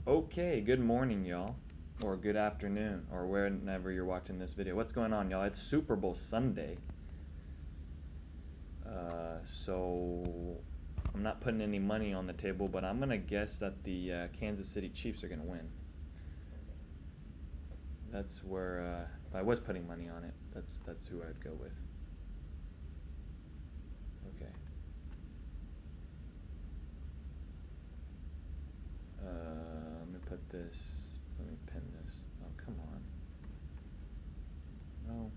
Okay, good morning, y'all. Or good afternoon, or whenever you're watching this video. What's going on, y'all? It's Super Bowl Sunday. So I'm not putting any money on the table, but I'm going to guess that the Kansas City Chiefs are going to win. That's where, if I was putting money on it, that's who I'd go with. Okay. Let me put this, let me pin this. Oh, come on. No.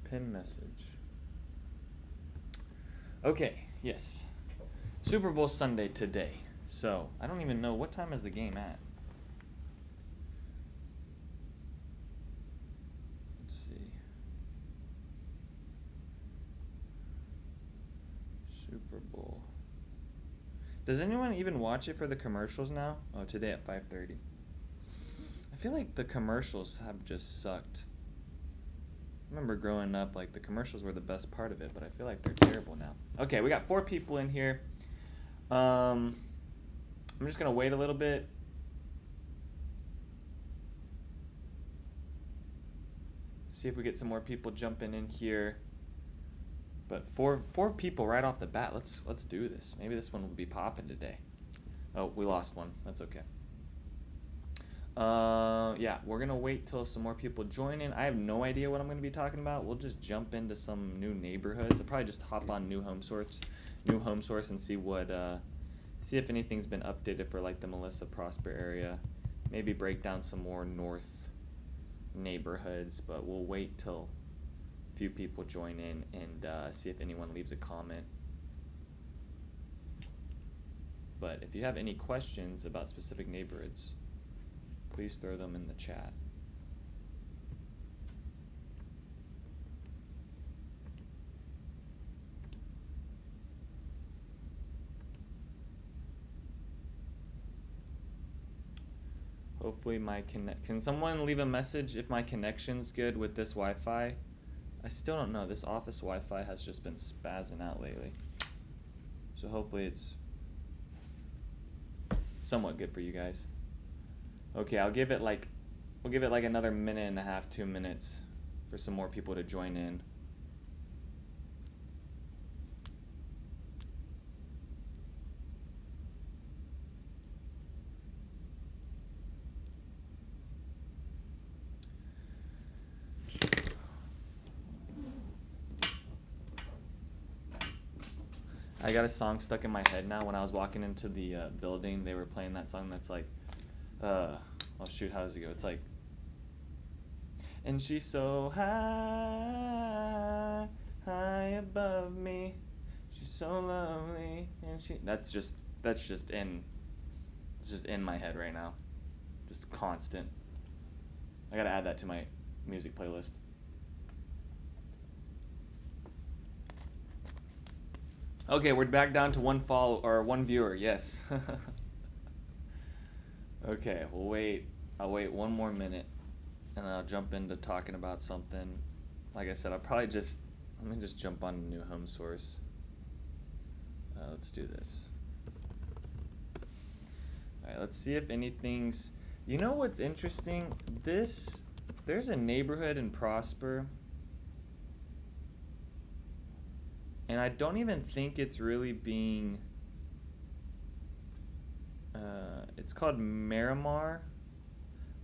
Pin message. Okay, yes. Super Bowl Sunday today. So, I don't even know, what time is the game at? Let's see. Super Bowl. Does anyone even watch it for the commercials now? Oh, today at 5:30. I feel like the commercials have just sucked. I remember growing up, like, the commercials were the best part of it, but I feel like they're terrible now. Okay, we got 4 people in here. I'm just going to wait a little bit. See if we get some more people jumping in here. But four people right off the bat. Let's do this. Maybe this one will be popping today. Oh, we lost one. That's okay. Yeah, we're gonna wait till some more people join in. I have no idea what I'm gonna be talking about. We'll just jump into some new neighborhoods. I'll probably just hop on new home source, and see what see if anything's been updated for like the Melissa Prosper area. Maybe break down some more north neighborhoods, but we'll wait till a few people join in and see if anyone leaves a comment. But if you have any questions about specific neighborhoods, please throw them in the chat. Hopefully my can someone leave a message if my connection's good with this Wi-Fi? I still don't know. This office Wi-Fi has just been spazzing out lately. So hopefully it's somewhat good for you guys. Okay, we'll give it like another minute and a half, 2 minutes for some more people to join in. I got a song stuck in my head now. When I was walking into the building, they were playing that song that's like, oh shoot, how does it go? It's like, and she's so high, high above me. She's so lovely, and that's just in my head right now, just constant. I gotta add that to my music playlist. Okay, we're back down to one viewer. Yes. Okay, we'll wait. I'll wait 1 more minute, and then I'll jump into talking about something. Like I said, let me just jump on a new home source. Let's do this. All right, let's see if anything's. You know what's interesting? There's a neighborhood in Prosper, and I don't even think it's really being. It's called Miramar,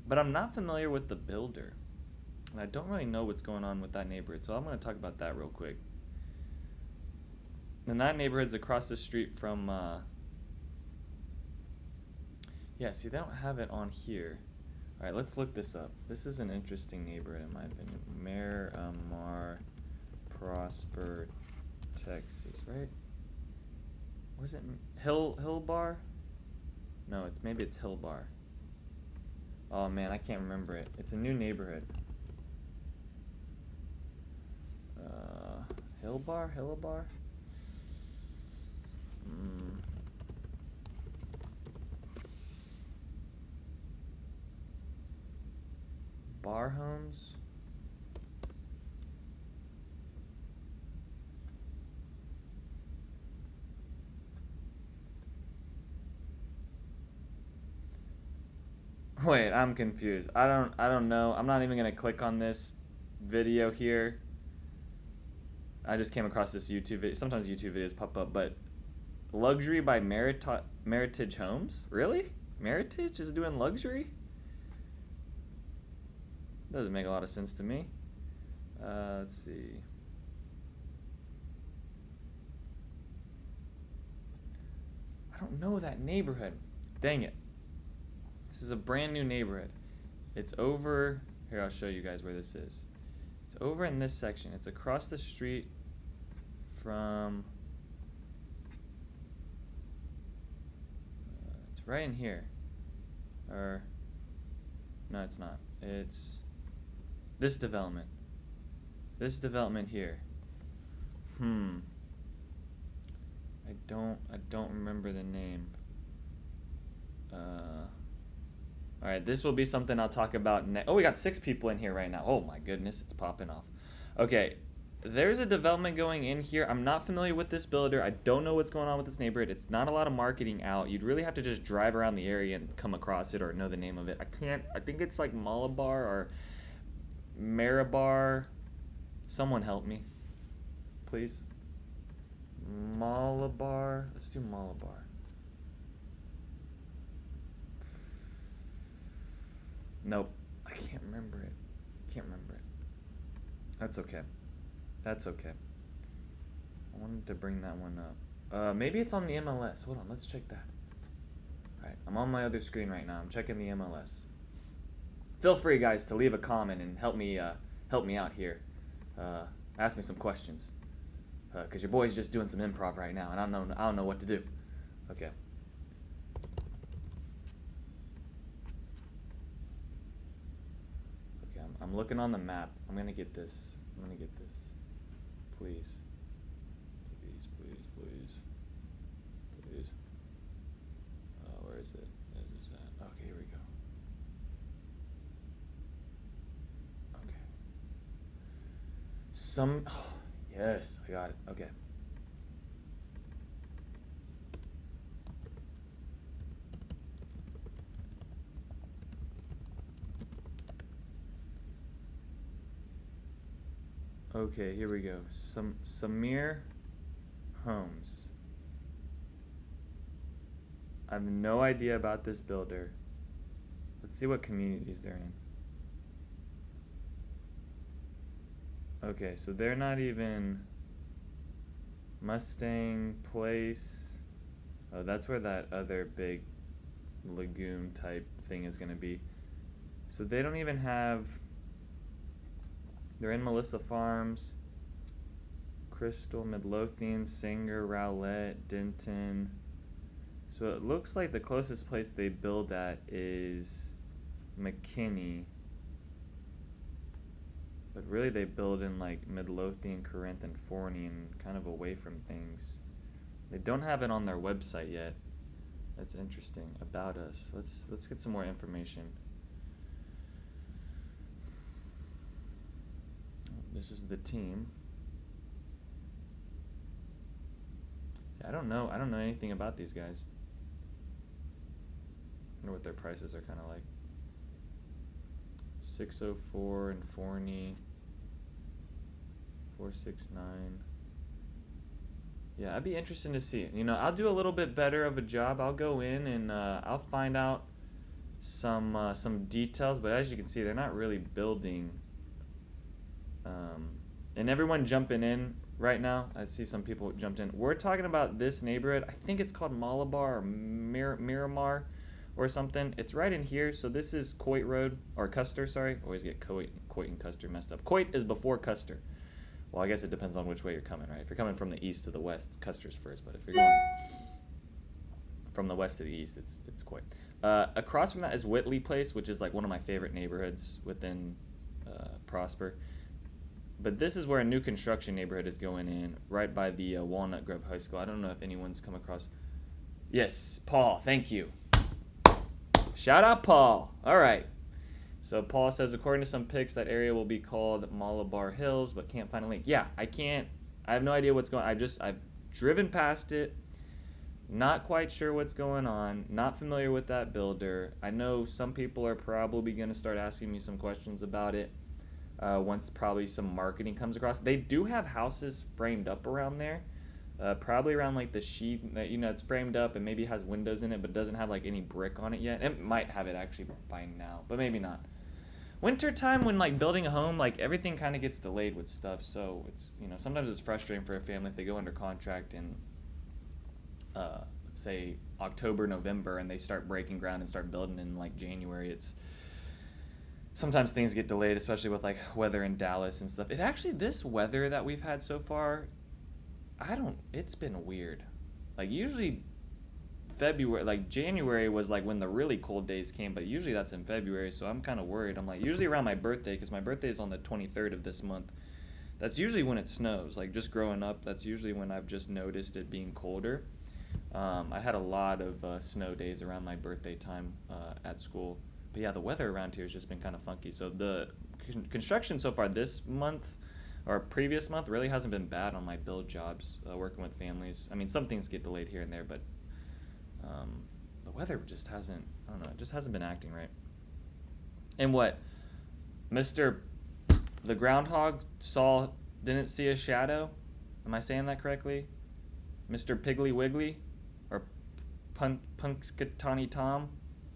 but I'm not familiar with the builder, and I don't really know what's going on with that neighborhood, so I'm going to talk about that real quick. And that neighborhood's across the street from, yeah, see, they don't have it on here. All right, let's look this up. This is an interesting neighborhood, in my opinion. Miramar, Prosper, Texas, right? Was it Hill Bar? No, maybe it's Hill Bar. Oh man, I can't remember it. It's a new neighborhood. Hill Bar? Bar Homes? Wait, I'm confused. I don't know. I'm not even gonna click on this video here. I just came across this YouTube video. Sometimes YouTube videos pop up, but luxury by Meritage Homes? Really? Meritage is doing luxury? Doesn't make a lot of sense to me. Let's see. I don't know that neighborhood. Dang it. This is a brand new neighborhood. It's over, here I'll show you guys where this is. It's over in this section. It's across the street from, it's right in here. Or, no it's not. It's this development. This development here. I don't remember the name. Alright, this will be something I'll talk about next. Oh, we got 6 people in here right now. Oh my goodness, it's popping off. Okay, there's a development going in here. I'm not familiar with this builder. I don't know what's going on with this neighborhood. It's not a lot of marketing out. You'd really have to just drive around the area and come across it or know the name of it. I think it's like Malabar or Marabar. Someone help me, please. Malabar. Let's do Malabar. Nope. I can't remember it. That's okay. That's okay. I wanted to bring that one up. Maybe it's on the MLS. Hold on, let's check that. Alright, I'm on my other screen right now. I'm checking the MLS. Feel free, guys, to leave a comment and help me out here. Ask me some questions. Because your boy's just doing some improv right now, and I don't know what to do. Okay. I'm looking on the map. I'm gonna get this. Please. Please. Where is it? Is that? Okay, here we go. Okay. Yes, I got it. Okay. Okay, here we go. Samir Homes. I have no idea about this builder. Let's see what communities they're in. Okay, so they're not even Mustang Place. Oh, that's where that other big lagoon type thing is gonna be. So they don't even have. They're in Melissa Farms, Crystal, Midlothian, Sanger, Rowlett, Denton. So it looks like the closest place they build at is McKinney. But really they build in like Midlothian, Corinth, and Forney and kind of away from things. They don't have it on their website yet. That's interesting. About us. Let's get some more information. This is the team. Yeah, I don't know anything about these guys. I wonder what their prices are kind of like. 604 and Forney. 469. Yeah, I'd be interested to see. You know, I'll do a little bit better of a job. I'll go in and I'll find out some details. But as you can see, they're not really building. And everyone jumping in right now. I see some people jumped in. We're talking about this neighborhood. I think it's called Malabar or Miramar or something. It's right in here. So this is Coit Road, or Custer, sorry. Always get Coit and Custer messed up. Coit is before Custer. Well, I guess it depends on which way you're coming, right? If you're coming from the east to the west, Custer's first. But if you're going from the west to the east, it's Coit. Across from that is Whitley Place, which is like one of my favorite neighborhoods within Prosper. But this is where a new construction neighborhood is going in, right by the Walnut Grove High School. I don't know if anyone's come across. Yes, Paul, thank you. Shout out, Paul. All right. So Paul says, according to some pics, that area will be called Malabar Hills, but can't find a link. Yeah, I can't. I have no idea what's going on. I've driven past it. Not quite sure what's going on. Not familiar with that builder. I know some people are probably going to start asking me some questions about it once probably some marketing comes across. They do have houses framed up around there. Probably around like the sheet that, you know, it's framed up and maybe has windows in it but doesn't have like any brick on it yet. It might have it actually by now, but maybe not. Winter time, when like building a home, like everything kind of gets delayed with stuff, so it's, you know, sometimes it's frustrating for a family if they go under contract in let's say October, November, and they start breaking ground and start building in like January. It's sometimes things get delayed, especially with like weather in Dallas and stuff. It actually, this weather that we've had so far, it's been weird. Like usually February, like January was like when the really cold days came, but usually that's in February, so I'm kind of worried. I'm like, usually around my birthday, because my birthday is on the 23rd of this month, that's usually when it snows. Like just growing up, that's usually when I've just noticed it being colder. I had a lot of snow days around my birthday time at school. But yeah, the weather around here has just been kind of funky. So the construction so far this month or previous month really hasn't been bad on my build jobs, working with families. I mean, some things get delayed here and there, but the weather just hasn't, I don't know, it just hasn't been acting right. And what, Mr. the groundhog didn't see a shadow? Am I saying that correctly? Mr. Piggly Wiggly? Or Punxsutawney Tom?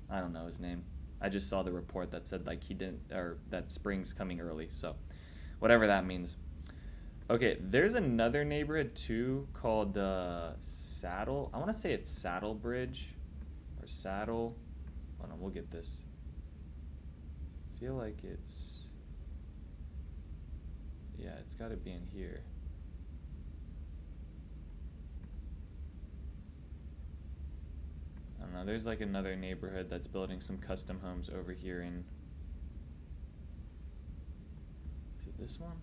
I don't know his name. I just saw the report that said like he didn't, or that spring's coming early, so whatever that means. Okay, there's another neighborhood too called Saddle. I want to say it's Saddle Bridge or Saddle. Hold on, we'll get this. I feel like it's, yeah, it's got to be in here. I don't know, there's like another neighborhood that's building some custom homes over here in, is it this one?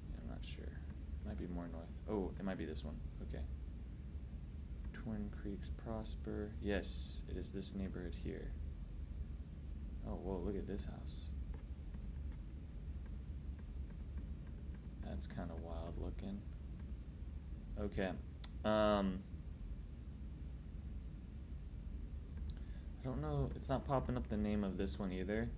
Yeah, I'm not sure. It might be more north. Oh, it might be this one. Okay. Twin Creeks Prosper. Yes, it is this neighborhood here. Oh, whoa, look at this house. That's kind of wild looking. Okay. I don't know, it's not popping up the name of this one either.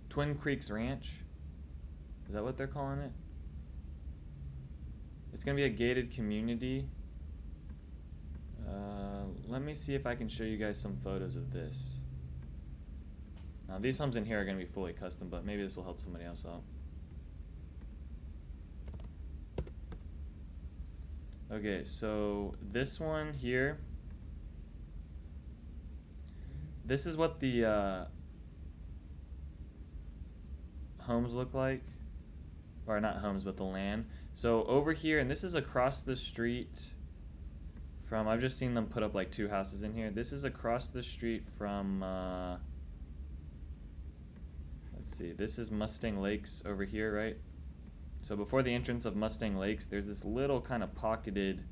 Twin Creeks Ranch? Is that what they're calling it? It's gonna be a gated community. Let me see if I can show you guys some photos of this. Now these homes in here are gonna be fully custom, but maybe this will help somebody else out. Okay, so this one here, this is what the homes look like, or not homes, but the land. So over here, and this is across the street from, I've just seen them put up like 2 houses in here. This is across the street from, let's see, this is Mustang Lakes over here, right? So before the entrance of Mustang Lakes, there's this little kind of pocketed,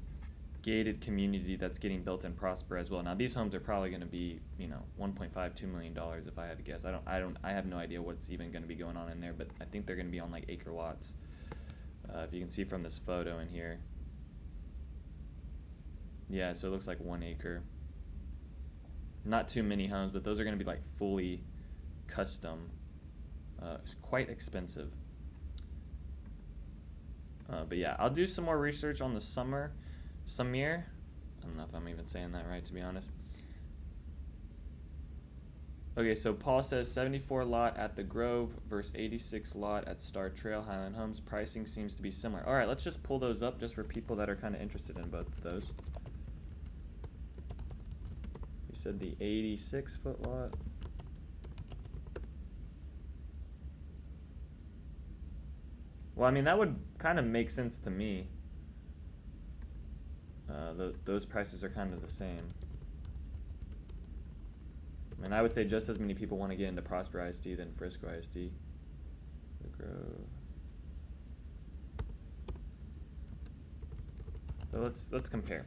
gated community that's getting built in Prosper as well. Now these homes are probably going to be, you know, $1.5–2 million if I had to guess. I have no idea what's even going to be going on in there, but I think they're going to be on like acre lots. If you can see from this photo in here. Yeah, so it looks like 1 acre. Not too many homes, but those are going to be like fully custom. It's quite expensive. But yeah, I'll do some more research on the Samir. I don't know if I'm even saying that right, to be honest. Okay, so Paul says 74 lot at the Grove versus 86 lot at Star Trail Highland Homes. Pricing seems to be similar. All right, let's just pull those up just for people that are kind of interested in both of those. We said the 86-foot lot. Well, I mean, that would kind of make sense to me. Those prices are kind of the same. I mean, I would say just as many people want to get into Prosper ISD than Frisco ISD. The Grove. So let's compare.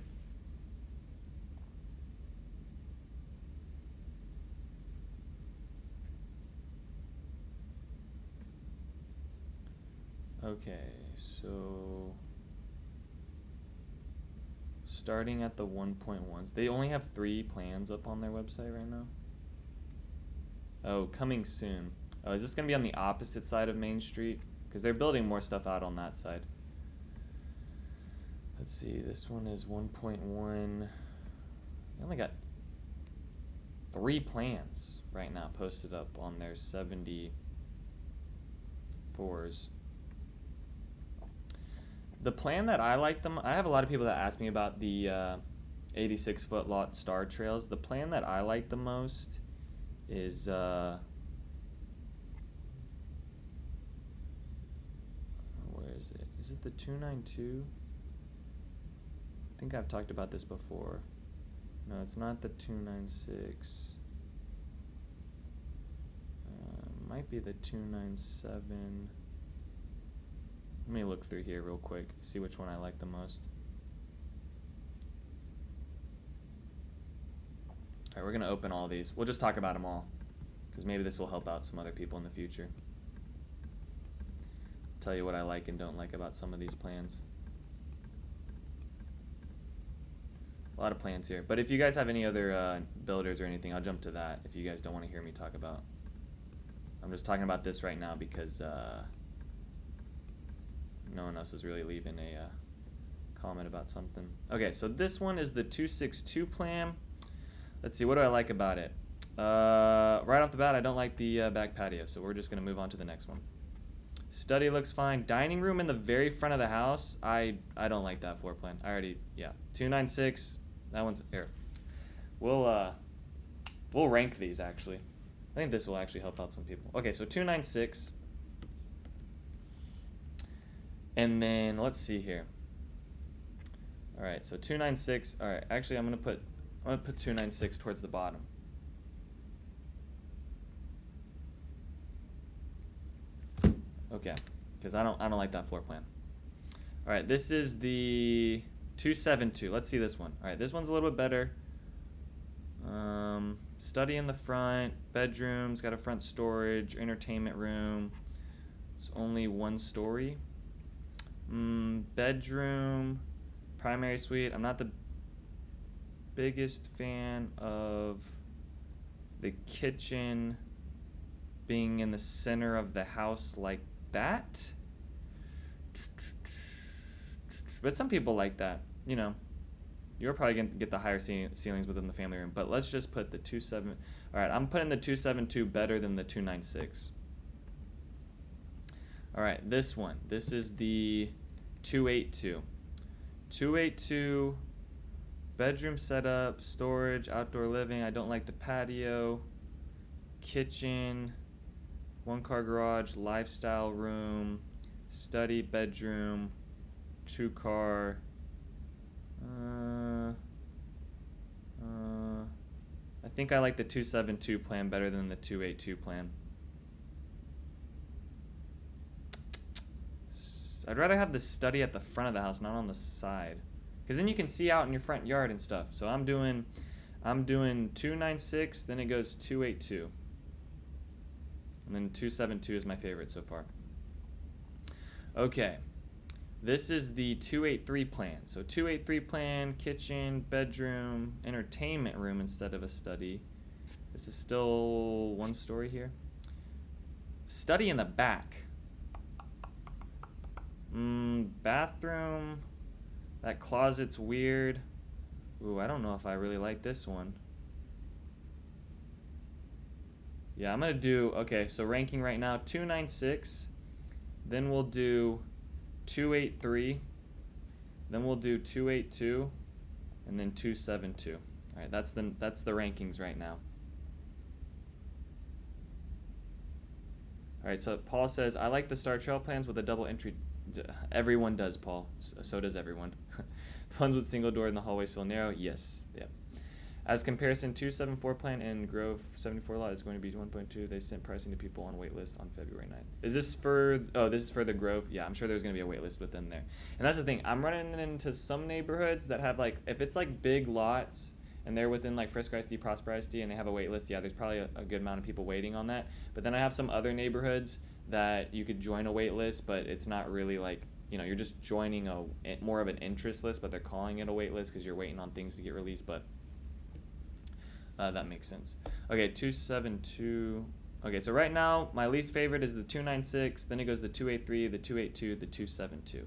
Okay, so starting at the 1.1s. They only have 3 plans up on their website right now. Oh, coming soon. Oh, is this going to be on the opposite side of Main Street? Because they're building more stuff out on that side. Let's see, this one is 1.1. They only got 3 plans right now posted up on their 74s. The plan that I like I have a lot of people that ask me about the 86-foot lot star trails. The plan that I like the most is where is it? Is it the 292? I think I've talked about this before. No, it's not the 296. Might be the 297. Let me look through here real quick, see which one I like the most. All right, we're gonna open all these. We'll just talk about them all, because maybe this will help out some other people in the future. Tell you what I like and don't like about some of these plans. A lot of plans here, but if you guys have any other builders or anything, I'll jump to that if you guys don't want to hear me talk about. I'm just talking about this right now because no one else is really leaving a comment about something. Okay, so this one is the 262 plan. Let's see, what do I like about it? Right off the bat, I don't like the back patio, so we're just going to move on to the next one. Study looks fine. Dining room in the very front of the house, I don't like that floor plan. I already, yeah. 296, that one's here. We'll rank these, actually. I think this will actually help out some people. Okay, so 296. And then, let's see here. All right, so 296. All right, actually, I'm gonna put 296 towards the bottom. Okay, because I don't like that floor plan. All right, this is the 272. Let's see this one. All right, this one's a little bit better. Study in the front, bedrooms, got a front storage, entertainment room. It's only 1 story. Bedroom, primary suite. I'm not the biggest fan of the kitchen being in the center of the house like that. But some people like that, you know. You're probably going to get the higher ceilings within the family room, but let's just put the 27. All right, I'm putting the 272 better than the 296. All right, this one. This is the 282. 282, bedroom setup, storage, outdoor living. I don't like the patio. Kitchen, 1-car garage, lifestyle room, study, bedroom, 2-car. I think I like the 272 plan better than the 282 plan. I'd rather have the study at the front of the house, not on the side, because then you can see out in your front yard and stuff. So I'm doing 296, then it goes 282, and then 272 is my favorite so far. Okay. This is the 283 plan. So 283 plan, kitchen, bedroom, entertainment room instead of a study. This is still 1 story here. Study in the back. Bathroom. That closet's weird. Ooh, I don't know if I really like this one. Yeah, I'm gonna do, okay, so ranking right now, 296. Then we'll do 283, then we'll do 282, and then 272. All right, that's the rankings right now. All right, so Paul says, I like the star trail plans with a double entry. Everyone does, Paul. So does everyone. The ones with single door in the hallways feel narrow. Yes. Yep. As comparison, 274 plan and Grove 74 lot is going to be 1.2. They sent pricing to people on wait list on February 9th. Is this for, oh, this is for the Grove? Yeah, I'm sure there's going to be a wait list within there. And that's the thing. I'm running into some neighborhoods that have, like, if it's, like, big lots and they're within, like, Frisco ISD, Prosper ISD, and they have a wait list, yeah, there's probably a good amount of people waiting on that. But then I have some other neighborhoods that you could join a wait list, but it's not really like, you know, you're just joining more of an interest list, but they're calling it a wait list because you're waiting on things to get released, but that makes sense. Okay, 272. Okay, so right now my least favorite is the 296, then it goes the 283, the 282, the 272.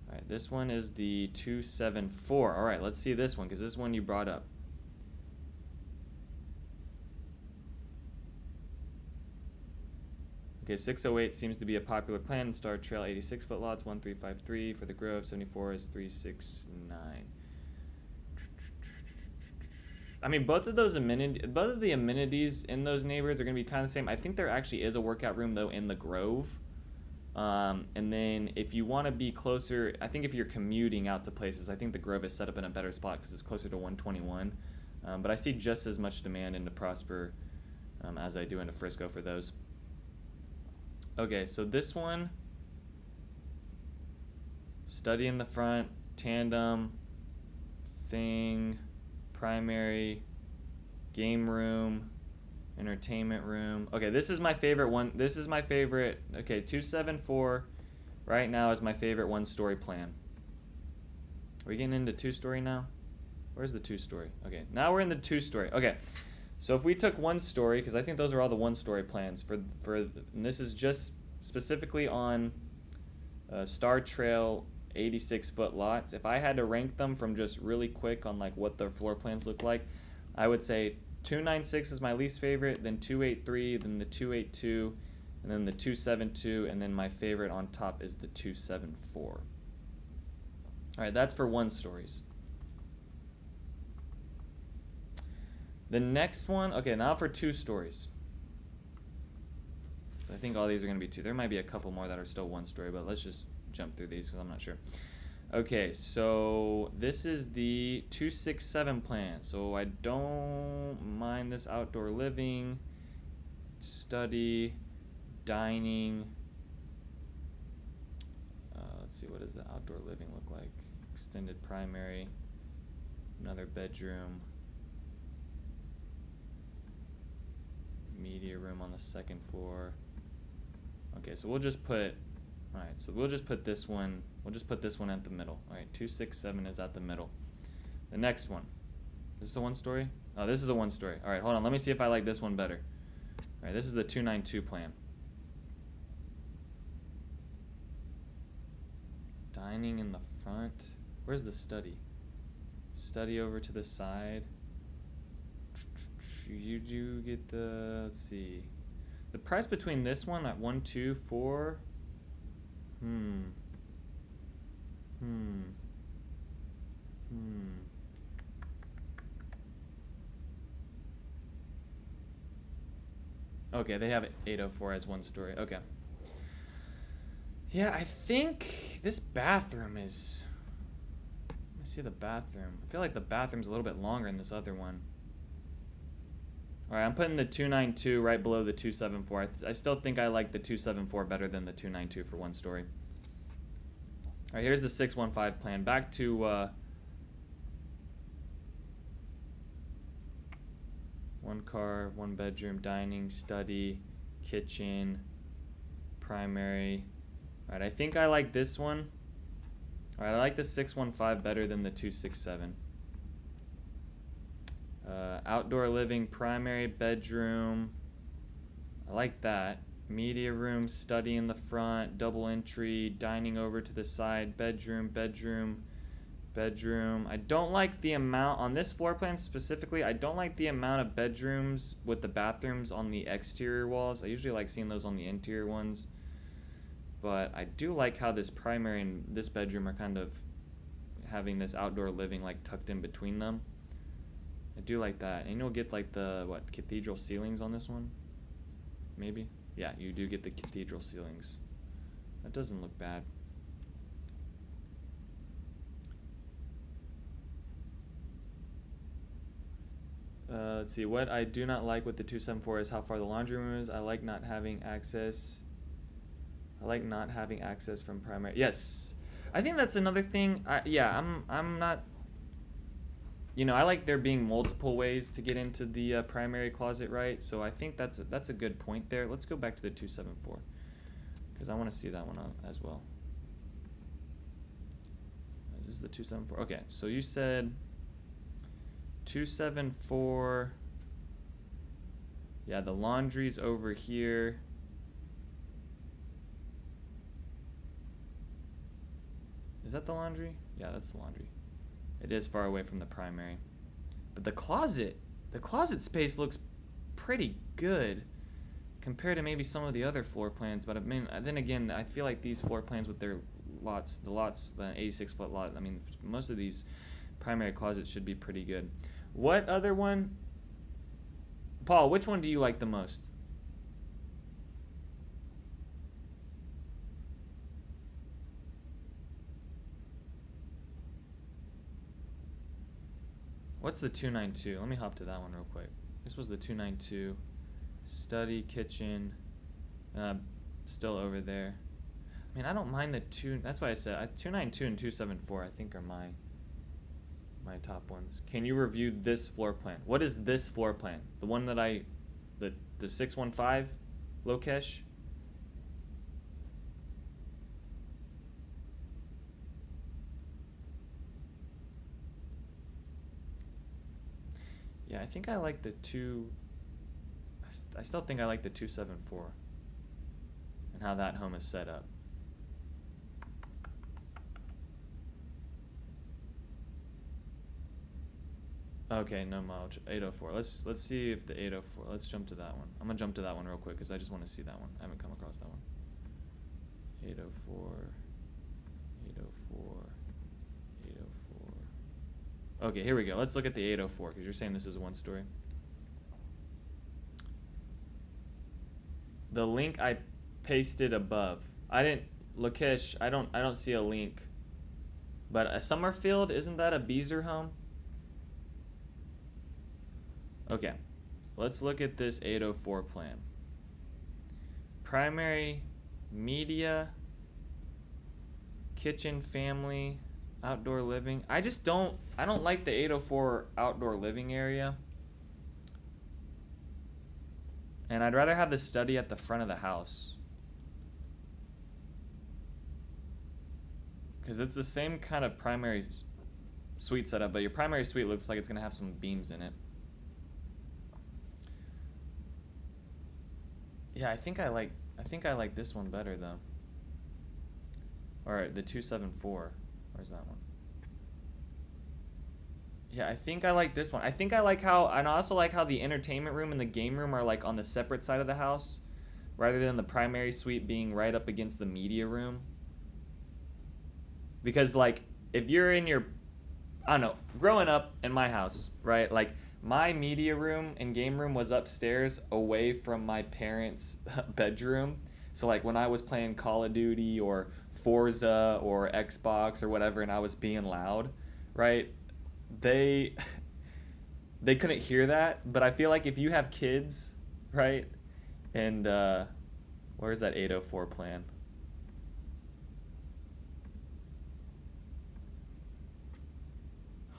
All right, this one is the 274. All right, let's see this one because this one you brought up. Okay, 608 seems to be a popular plan. Star Trail 86-foot lots, 1353 for the Grove. 74 is 369. I mean, both of the amenities in those neighborhoods are going to be kind of the same. I think there actually is a workout room though in the Grove. And then if you want to be closer, I think if you're commuting out to places, I think the Grove is set up in a better spot because it's closer to 121. But I see just as much demand into Prosper as I do into Frisco for those. Okay, so this one, study in the front, tandem, thing, primary, game room, entertainment room. Okay, this is my favorite one. This is my favorite. Okay, 274 right now is my favorite one-story plan. Are we getting into two-story now? Where's the two-story? Okay, now we're in the two-story. Okay, so if we took one-story, because I think those are all the one-story plans and this is just specifically on Star Trail 86-foot lots. If I had to rank them from just really quick on like what their floor plans look like, I would say 296 is my least favorite, then 283, then the 282, and then the 272, and then my favorite on top is the 274. All right, that's for one stories. The next one, okay, now for two stories. I think all these are going to be two. There might be a couple more that are still one story, but let's just jump through these because I'm not sure. Okay, so this is the 267 plan. So I don't mind this outdoor living, study, dining. Let's see, what does the outdoor living look like? Extended primary, another bedroom, media room on the second floor. Okay, so we'll just put, all right, so we'll just put this one, at the middle. All right, 267 is at the middle. The next one, this is a one story? Oh, this is a one story. All right, hold on, let me see if I like this one better. All right, this is the 292 plan. Dining in the front. Where's the study? Study over to the side. You do get the, let's see. The price between this one at 124. Okay, they have 804 as one story. Okay. Yeah, I think this bathroom is, let me see the bathroom. I feel like the bathroom's a little bit longer than this other one. All right, I'm putting the 292 right below the 274. I still think I like the 274 better than the 292 for one story. All right, here's the 615 plan. Back to one car, one bedroom, dining, study, kitchen, primary. All right, I think I like this one. All right, I like the 615 better than the 267. Outdoor living, primary bedroom. I like that. Media room, study in the front, double entry, dining over to the side, bedroom, bedroom, bedroom. I don't like the amount, on this floor plan specifically, I don't like the amount of bedrooms with the bathrooms on the exterior walls. I usually like seeing those on the interior ones. But I do like how this primary and this bedroom are kind of having this outdoor living like tucked in between them. I do like that. And you'll get like the, what, cathedral ceilings on this one? Maybe? Yeah, you do get the cathedral ceilings. That doesn't look bad. Let's see, what I do not like with the 274 is how far the laundry room is. I like not having access. I like not having access from primary. Yes. I think that's another thing. I'm not. you know, I like there being multiple ways to get into the primary closet, right? So I think that's a good point there. Let's go back to the 274 because I want to see that one as well. Is this the 274? Okay, so you said 274. Yeah, the laundry's over here. Is that the laundry? Yeah, that's the laundry. It is far away from the primary. But the closet space looks pretty good compared to maybe some of the other floor plans. But I mean, then again, I feel like these floor plans with their lots, the 86-foot lot, I mean, most of these primary closets should be pretty good. What other one? Paul, which one do you like the most? What's the 292? Let me hop to that one real quick. This was the 292. Study, kitchen, still over there. I mean, I don't mind the that's why I said 292 and 274 I think are my top ones. Can you review this floor plan? What is this floor plan? The one that the 615 Lokesh? Yeah, I think I like the I still think I like the 274 and how that home is set up. Okay, no mileage. 804. Let's see if the 804. Let's jump to that one. I'm gonna jump to that one real quick because I just want to see that one. I haven't come across that one. 804. 804. 804. Okay, here we go. Let's look at the 804 because you're saying this is a one story. The link I pasted above. I didn't, Lakesh, I don't see a link. But a Summerfield, isn't that a Beezer home? Okay, let's look at this 804 plan. Primary, media, kitchen, family, outdoor living. I don't like the 804 outdoor living area. And I'd rather have the study at the front of the house. Because it's the same kind of primary suite setup, but your primary suite looks like it's going to have some beams in it. Yeah, I think I like this one better though. Alright, the 274. Where's that one? Yeah, I think I like this one. I think I like how, and I also like how the entertainment room and the game room are like on the separate side of the house, rather than the primary suite being right up against the media room. Because like, if you're in your, I don't know, growing up in my house, right? Like, my media room and game room was upstairs away from my parents' bedroom. So like when I was playing Call of Duty or Forza or Xbox or whatever and I was being loud, right? They couldn't hear that, but I feel like if you have kids, right? And where's that 804 plan?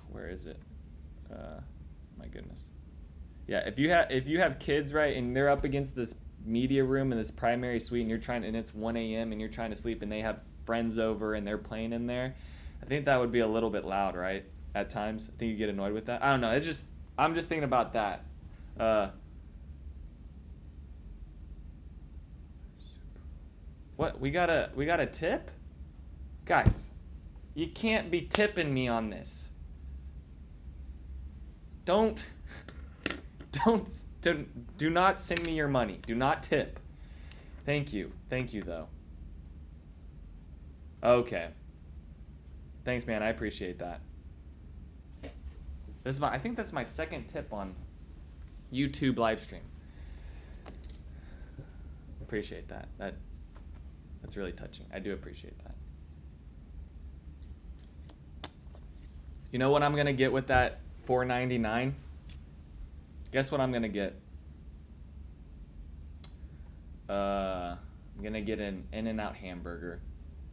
Where is it? My goodness. Yeah, if you have kids, right, and they're up against this media room and this primary suite, and it's 1 a.m. and you're trying to sleep, and they have friends over and they're playing in there, I think that would be a little bit loud, right? At times, I think you get annoyed with that. I don't know. I'm just thinking about that. What we got a tip, guys? You can't be tipping me on this. Do not send me your money. Do not tip. Thank you though. Okay. Thanks, man. I appreciate that. I think that's my second tip on YouTube live stream. Appreciate that. That's really touching. I do appreciate that. You know what I'm gonna get with that $4.99? Guess what I'm gonna get? I'm gonna get an In-N-Out hamburger.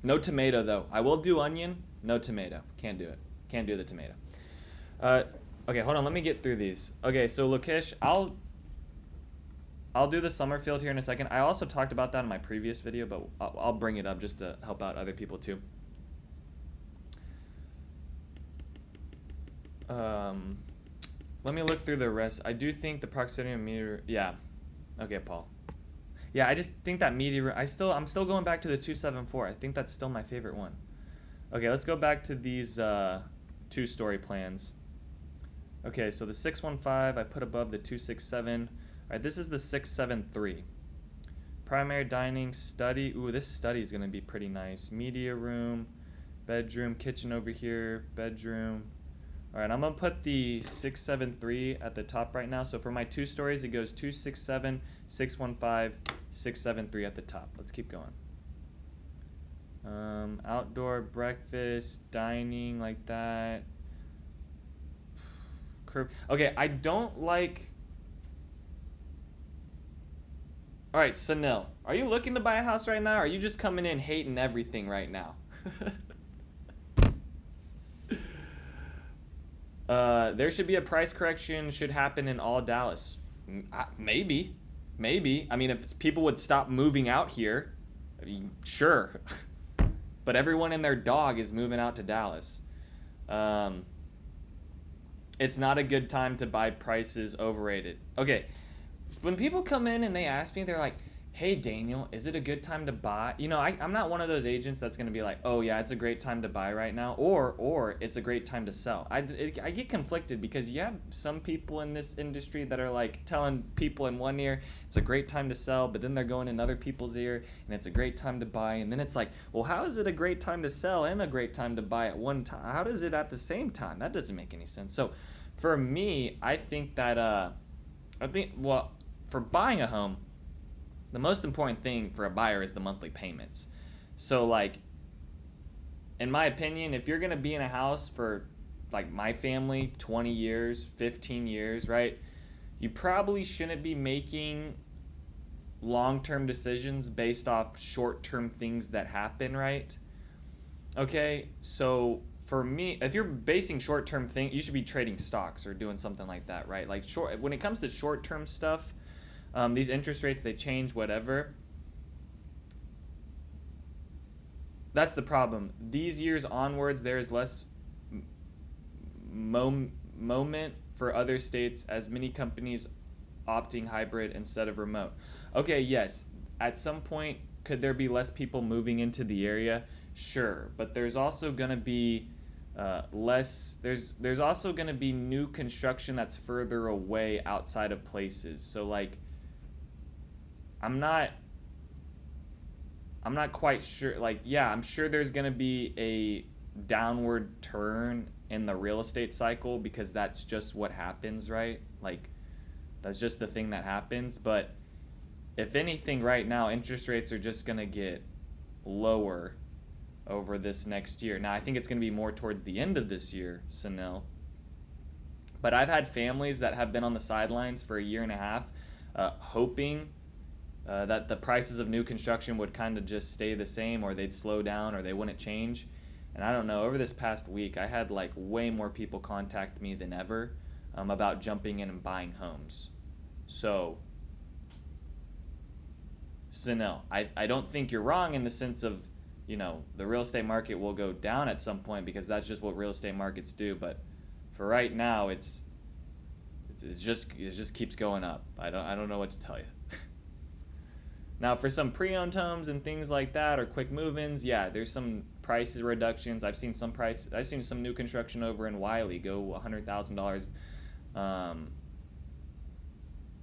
No tomato though. I will do onion. No tomato. Can't do it. Can't do the tomato. Okay, hold on. Let me get through these. Okay, so Lakish, I'll do the Summerfield here in a second. I also talked about that in my previous video, but I'll bring it up just to help out other people too. Let me look through the rest. I do think the proximity meter. Yeah. Okay, Paul. Yeah, I just think that media. I'm still going back to the 274. I think that's still my favorite one. Okay, let's go back to these 2-story plans. Okay, so the 615 I put above the 267. All right, this is the 673. Primary dining, study. Ooh, this study is gonna be pretty nice. Media room, bedroom, kitchen over here, bedroom. All right, I'm gonna put the 673 at the top right now. So for my 2 stories, it goes 267, 615, 673 at the top. Let's keep going. Outdoor breakfast, dining like that. Curb. Okay, I don't like. All right, Sunil, are you looking to buy a house right now? Or are you just coming in hating everything right now? There should be a price correction. Should happen in all Dallas. Maybe. I mean, if people would stop moving out here, sure. But everyone and their dog is moving out to Dallas. It's not a good time to buy. Prices overrated. Okay, when people come in and they ask me, they're like, hey, Daniel, is it a good time to buy? You know, I'm not one of those agents that's going to be like, oh, yeah, it's a great time to buy right now, or it's a great time to sell. I get conflicted because you have some people in this industry that are like telling people in one ear it's a great time to sell, but then they're going in other people's ear and it's a great time to buy. And then it's like, well, how is it a great time to sell and a great time to buy at one time? How does it at the same time? That doesn't make any sense. So for me, I think that, for buying a home, the most important thing for a buyer is the monthly payments. So like, in my opinion, if you're gonna be in a house for like my family, 20 years, 15 years, right? You probably shouldn't be making long-term decisions based off short-term things that happen, right? Okay, so for me, if you're basing short-term thing, you should be trading stocks or doing something like that, right? Like when it comes to short-term stuff, these interest rates, they change, whatever. That's the problem. These years onwards, there is less moment for other states as many companies opting hybrid instead of remote. Okay, yes, at some point, could there be less people moving into the area? Sure, but there's also going to be there's also going to be new construction that's further away outside of places. So like, I'm not quite sure. Like, yeah, I'm sure there's going to be a downward turn in the real estate cycle because that's just what happens, right? Like, that's just the thing that happens. But if anything, right now, interest rates are just going to get lower over this next year. Now, I think it's going to be more towards the end of this year, Sunil. But I've had families that have been on the sidelines for a year and a half, hoping that the prices of new construction would kind of just stay the same, or they'd slow down, or they wouldn't change. And I don't know, over this past week, I had like way more people contact me than ever about jumping in and buying homes. So, Sunil, I don't think you're wrong in the sense of, you know, the real estate market will go down at some point because that's just what real estate markets do. But for right now, it just keeps going up. I don't know what to tell you. Now, for some pre-owned homes and things like that, or quick move-ins, yeah, there's some price reductions. I've seen some new construction over in Wiley go $100,000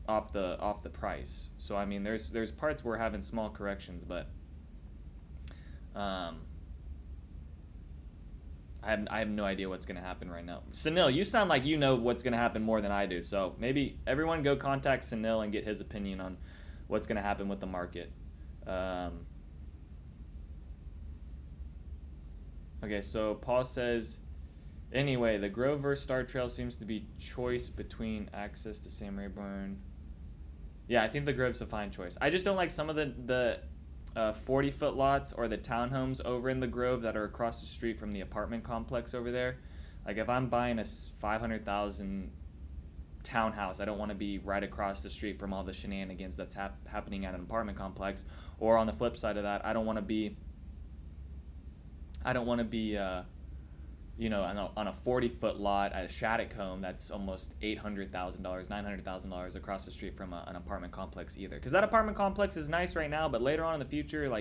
off the price. So I mean, there's parts where we're having small corrections, but I have no idea what's going to happen right now. Sunil, you sound like you know what's going to happen more than I do. So maybe everyone go contact Sunil and get his opinion on what's going to happen with the market. Okay, so Paul says, anyway, the Grove versus Star Trail seems to be choice between access to Sam Rayburn. Yeah, I think the Grove's a fine choice. I just don't like some of the 40-foot lots or the townhomes over in the Grove that are across the street from the apartment complex over there. Like if I'm buying a 500,000 townhouse, I don't want to be right across the street from all the shenanigans that's happening at an apartment complex. Or on the flip side of that, I don't want to be on a 40-foot lot at a Shattuck home that's almost $800,000, $900,000 across the street from an apartment complex either. Because that apartment complex is nice right now, but later on in the future,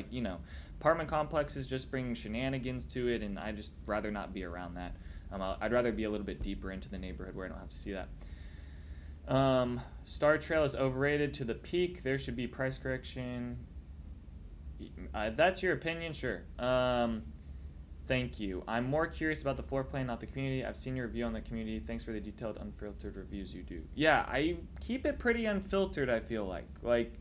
apartment complexes just bring shenanigans to it, and I just rather not be around that. I'd rather be a little bit deeper into the neighborhood where I don't have to see that. Star Trail is overrated to the peak. There should be price correction. If that's your opinion, sure. Thank you. I'm more curious about the floor plan, not the community. I've seen your review on the community. Thanks for the detailed, unfiltered reviews you do. Yeah, I keep it pretty unfiltered, I feel like. Like,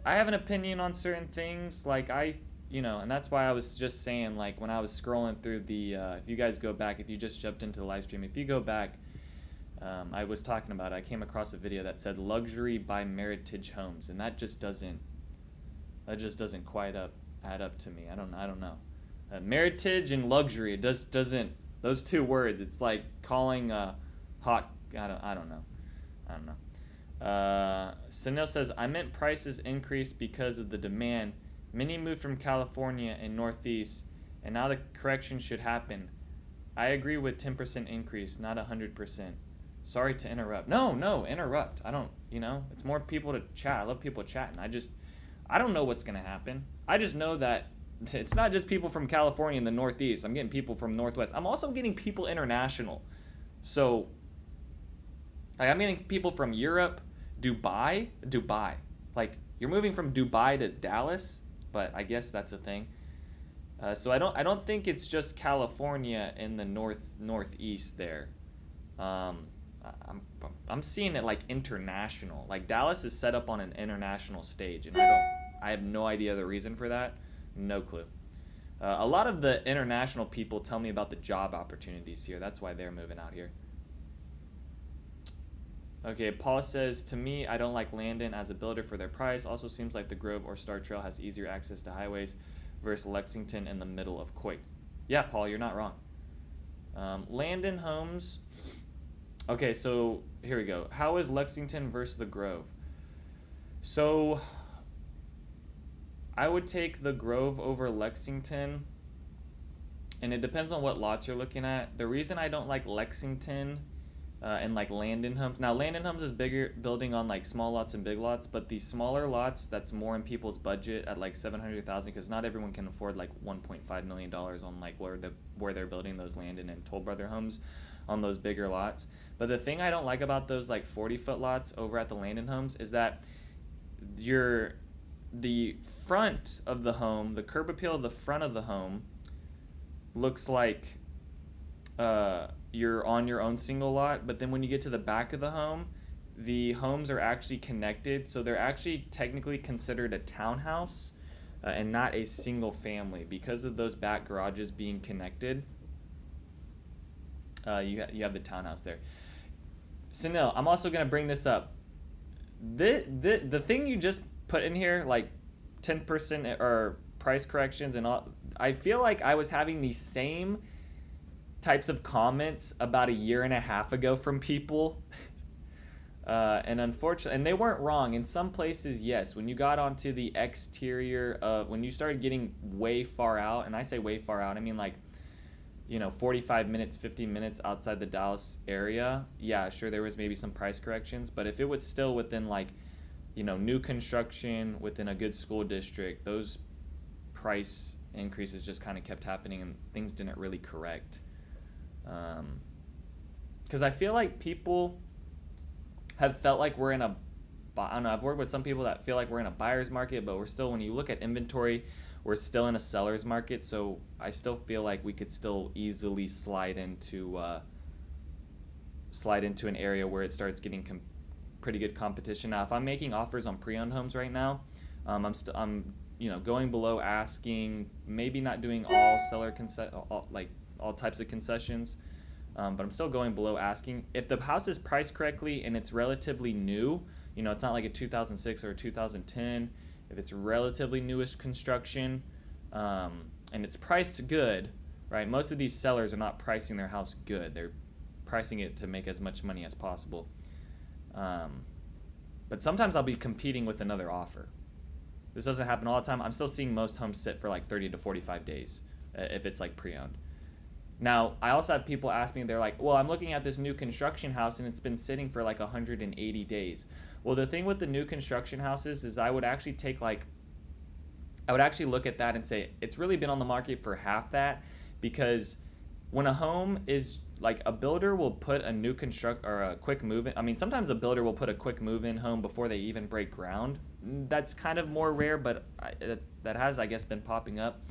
I have an opinion on certain things. Like, and that's why I was just saying, like, when I was scrolling through the, if you guys go back, if you just jumped into the live stream, if you go back, I was talking about it. I came across a video that said luxury by Meritage Homes, and that just doesn't quite add up to me. I don't know. Meritage and luxury, it doesn't, those two words, it's like calling a hot, I don't know. Sunil says, I meant prices increased because of the demand. Many moved from California and Northeast, and now the correction should happen. I agree with 10% increase, not 100%. Sorry to interrupt. No, interrupt. I don't, it's more people to chat. I love people chatting. I don't know what's going to happen. I just know that it's not just people from California and the Northeast. I'm getting people from Northwest. I'm also getting people international. So, I'm getting people from Europe, Dubai. Like, you're moving from Dubai to Dallas, but I guess that's a thing. So I don't think it's just California in the Northeast there. I'm seeing it like international. Like Dallas is set up on an international stage, and I have no idea the reason for that. No clue. A lot of the international people tell me about the job opportunities here. That's why they're moving out here. Okay, Paul says, to me, I don't like Landon as a builder for their price. Also seems like the Grove or Star Trail has easier access to highways versus Lexington in the middle of Coit. Yeah, Paul, you're not wrong. Landon Homes. Okay, so here we go. How is Lexington versus the Grove? So I would take the Grove over Lexington, and it depends on what lots you're looking at. The reason I don't like Lexington and like Landon Homes. Now, Landon Homes is bigger, building on like small lots and big lots, but the smaller lots, that's more in people's budget at like $700,000, because not everyone can afford like $1.5 million on like where they're building those Landon and Toll Brother homes on those bigger lots. But the thing I don't like about those like 40-foot lots over at the Landon Homes is that the front of the home, the curb appeal of the front of the home looks like you're on your own single lot, but then when you get to the back of the home, the homes are actually connected, so they're actually technically considered a townhouse and not a single family because of those back garages being connected. You have the townhouse there. Sunil, I'm also going to bring this up. The thing you just put in here, like 10% or price corrections and all, I feel like I was having these same types of comments about a year and a half ago from people. And unfortunately, and they weren't wrong. In some places, yes, when you got onto the exterior of, when you started getting way far out, and I say way far out, I mean like, 45 minutes, 50 minutes outside the Dallas area, yeah, sure, there was maybe some price corrections, but if it was still within like, new construction within a good school district, those price increases just kind of kept happening and things didn't really correct. Because I feel like people have felt like we're in I don't know, I've worked with some people that feel like we're in a buyer's market, but we're still, when you look at inventory, we're still in a seller's market. So I still feel like we could still easily slide into an area where it starts getting pretty good competition. Now, if I'm making offers on pre-owned homes right now, I'm going below asking, maybe not doing all seller all types of concessions, but I'm still going below asking. If the house is priced correctly and it's relatively new, it's not like a 2006 or a 2010, if it's relatively newish construction, and it's priced good, right? Most of these sellers are not pricing their house good. They're pricing it to make as much money as possible. But sometimes I'll be competing with another offer. This doesn't happen all the time. I'm still seeing most homes sit for like 30 to 45 days if it's like pre-owned. Now, I also have people ask me, they're like, well, I'm looking at this new construction house and it's been sitting for like 180 days. Well, the thing with the new construction houses is I would actually look at that and say, it's really been on the market for half that, because when a home is like, a builder will put a new a quick move-in. I mean, sometimes a builder will put a quick move-in home before they even break ground. That's kind of more rare, but that has, I guess, been popping up.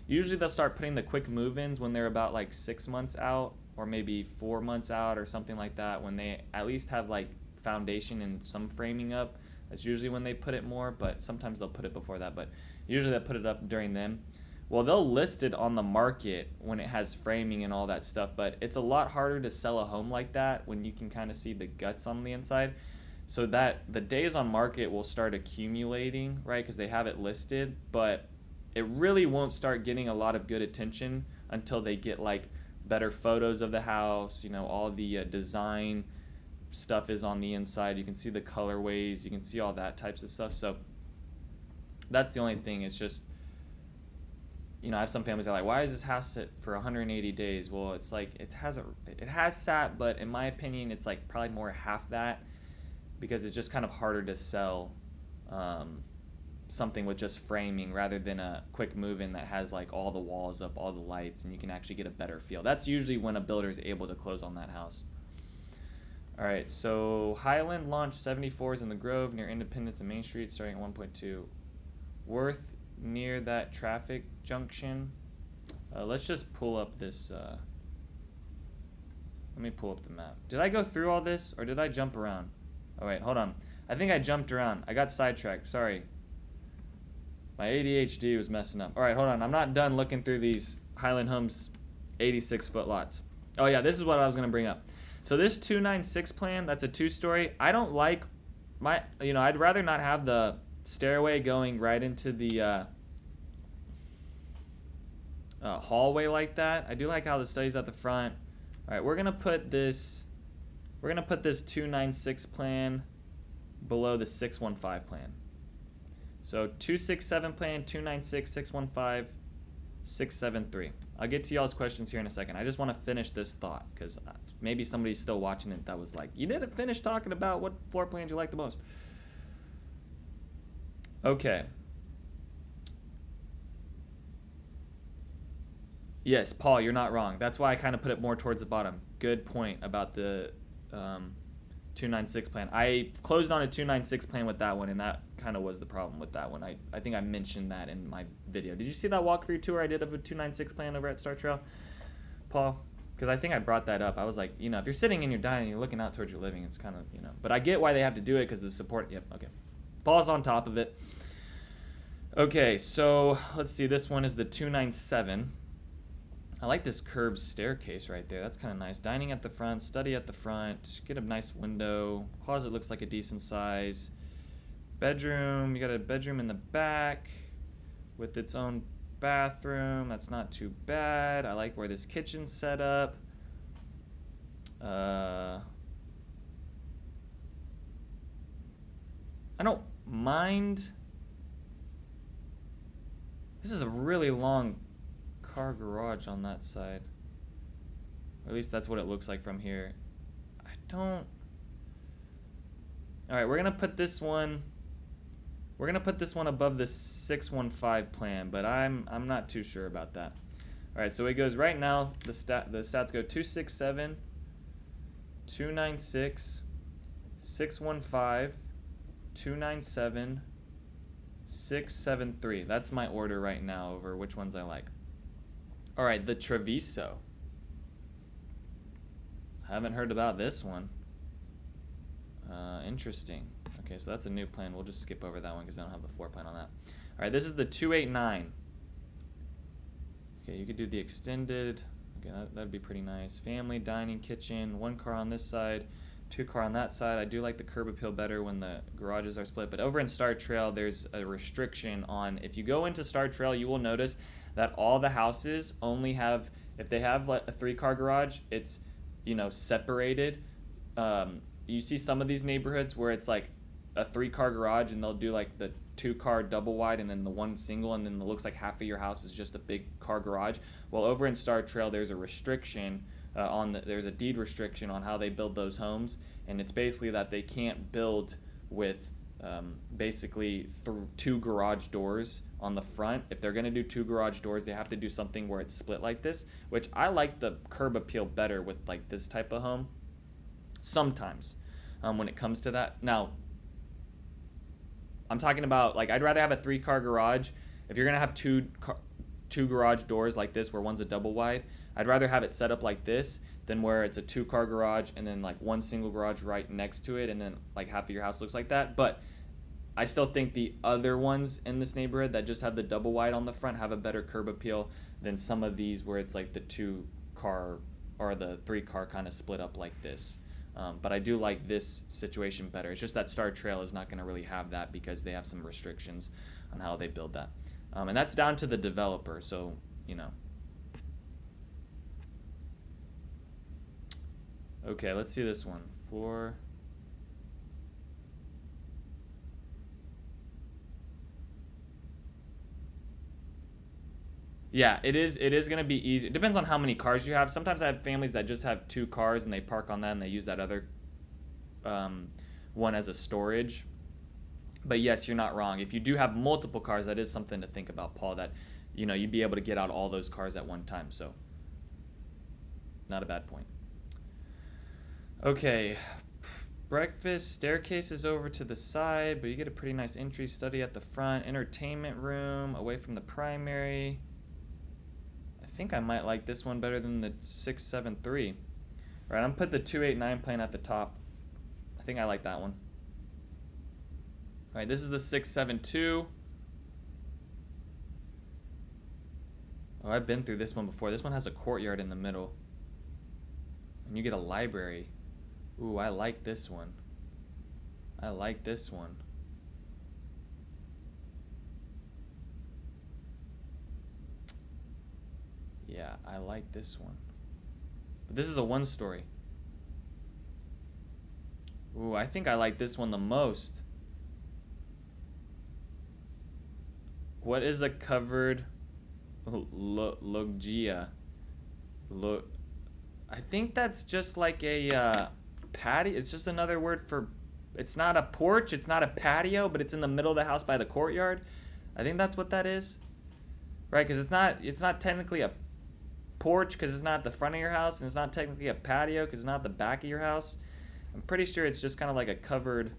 Usually they'll start putting the quick move-ins when they're about like 6 months out, or maybe 4 months out or something like that, when they at least have like foundation and some framing up. That's usually when they put it more, but sometimes they'll put it before that, but usually they'll put it up during them. Well, they'll list it on the market when it has framing and all that stuff, but it's a lot harder to sell a home like that when you can kind of see the guts on the inside. So that the days on market will start accumulating, right, because they have it listed, but it really won't start getting a lot of good attention until they get like better photos of the house. You know, all the design stuff is on the inside. You can see the colorways, you can see all that types of stuff. So that's the only thing. It's just, you know, I have some families that are like, why is this house sit for 180 days? Well, it's like, it has sat, but in my opinion, it's like probably more half that, because it's just kind of harder to sell something with just framing rather than a quick move-in that has like all the walls up, all the lights, and you can actually get a better feel. That's usually when a builder is able to close on that house. All right, so Highland launched 74s in the Grove near Independence and Main Street starting at 1.2. Worth near that traffic junction. Let's just pull up this. Let me pull up the map. Did I go through all this or did I jump around? Oh wait, hold on. I think I jumped around. I got sidetracked. Sorry. My ADHD was messing up. All right, hold on. I'm not done looking through these Highland Homes 86-foot lots. Oh yeah, this is what I was gonna bring up. So this 296 plan, that's a 2-story. I don't like I'd rather not have the stairway going right into the hallway like that. I do like how the study's at the front. All right, we're gonna put this 296 plan below the 615 plan. So 267 plan, 296, 615, 673. I'll get to y'all's questions here in a second. I just want to finish this thought because maybe somebody's still watching it that was like, you didn't finish talking about what floor plans you like the most. Okay. Yes, Paul, you're not wrong. That's why I kind of put it more towards the bottom. Good point about the 296 plan. I closed on a 296 plan with that one, and that kind of was the problem with that one. I think I mentioned that in my video. Did you see that walkthrough tour I did of a 296 plan over at Star Trail, Paul? Because I think I brought that up. I was like, you know, if you're sitting in your dining and you're looking out towards your living, it's kind of, you know. But I get why they have to do it because the support. Yep, okay. Paul's on top of it. Okay, so let's see. This one is the 297. I like this curved staircase right there. That's kind of nice. Dining at the front, study at the front. Get a nice window. Closet looks like a decent size. Bedroom, you got a bedroom in the back with its own bathroom. That's not too bad. I like where this kitchen's set up. I don't mind. This is a really long car garage on that side. Or at least that's what it looks like from here. I don't. All right, we're gonna put this one. We're gonna put this one above the 615 plan, but I'm not too sure about that. All right, so it goes right now. The stats go 267, 296, 615, 297, 673. That's my order right now over which ones I like. All right, the Treviso. Haven't heard about this one. Interesting. Okay, so that's a new plan. We'll just skip over that one because I don't have the floor plan on that. All right, this is the 289. Okay, you could do the extended. Okay, that'd be pretty nice. Family, dining, kitchen, 1 car on this side, 2 car on that side. I do like the curb appeal better when the garages are split. But over in Star Trail, there's a restriction on, if you go into Star Trail, you will notice that all the houses only have If they have like a 3-car garage, it's, you know, separated. You see some of these neighborhoods where it's like a 3-car garage and they'll do like the 2-car double wide and then the 1 single, and then it looks like half of your house is just a big car garage. Well, over in Star Trail, there's a restriction there's a deed restriction on how they build those homes, and it's basically that they can't build with basically 2 garage doors on the front. If they're going to do 2 garage doors, they have to do something where it's split like this, which I like the curb appeal better with like this type of home sometimes when it comes to that. Now, I'm talking about, like, I'd rather have a 3-car garage. If you're going to have two garage doors like this where one's a double wide, I'd rather have it set up like this than where it's a 2-car garage and then like 1 single garage right next to it and then like half of your house looks like that. But I still think the other ones in this neighborhood that just have the double wide on the front have a better curb appeal than some of these where it's like the 2-car or the 3-car kind of split up like this. But I do like this situation better. It's just that Star Trail is not going to really have that because they have some restrictions on how they build that. And that's down to the developer, so, you know. Okay, let's see this one. Floor. Yeah, it is going to be easy. It depends on how many cars you have. Sometimes I have families that just have 2 cars and they park on that and they use that other one as a storage. But yes, you're not wrong. If you do have multiple cars, that is something to think about, Paul, that, you know, you'd be able to get out all those cars at one time. So not a bad point. Okay, breakfast, staircase is over to the side, but you get a pretty nice entry, study at the front, entertainment room away from the primary. I think I might like this one better than the 673. All right, I'm put the 289 plan at the top. I think I like that one. All right, this is the 672. Oh, I've been through this one before. This one has a courtyard in the middle. And you get a library. Ooh, I like this one. I like this one. Yeah, I like this one. But this is a 1-story. Ooh, I think I like this one the most. What is a covered loggia? I think that's just like a patio. It's just another word for, it's not a porch, it's not a patio, but it's in the middle of the house by the courtyard. I think that's what that is, right? Because it's not technically a porch because it's not the front of your house, and it's not technically a patio because it's not the back of your house. I'm pretty sure it's just kind of like a covered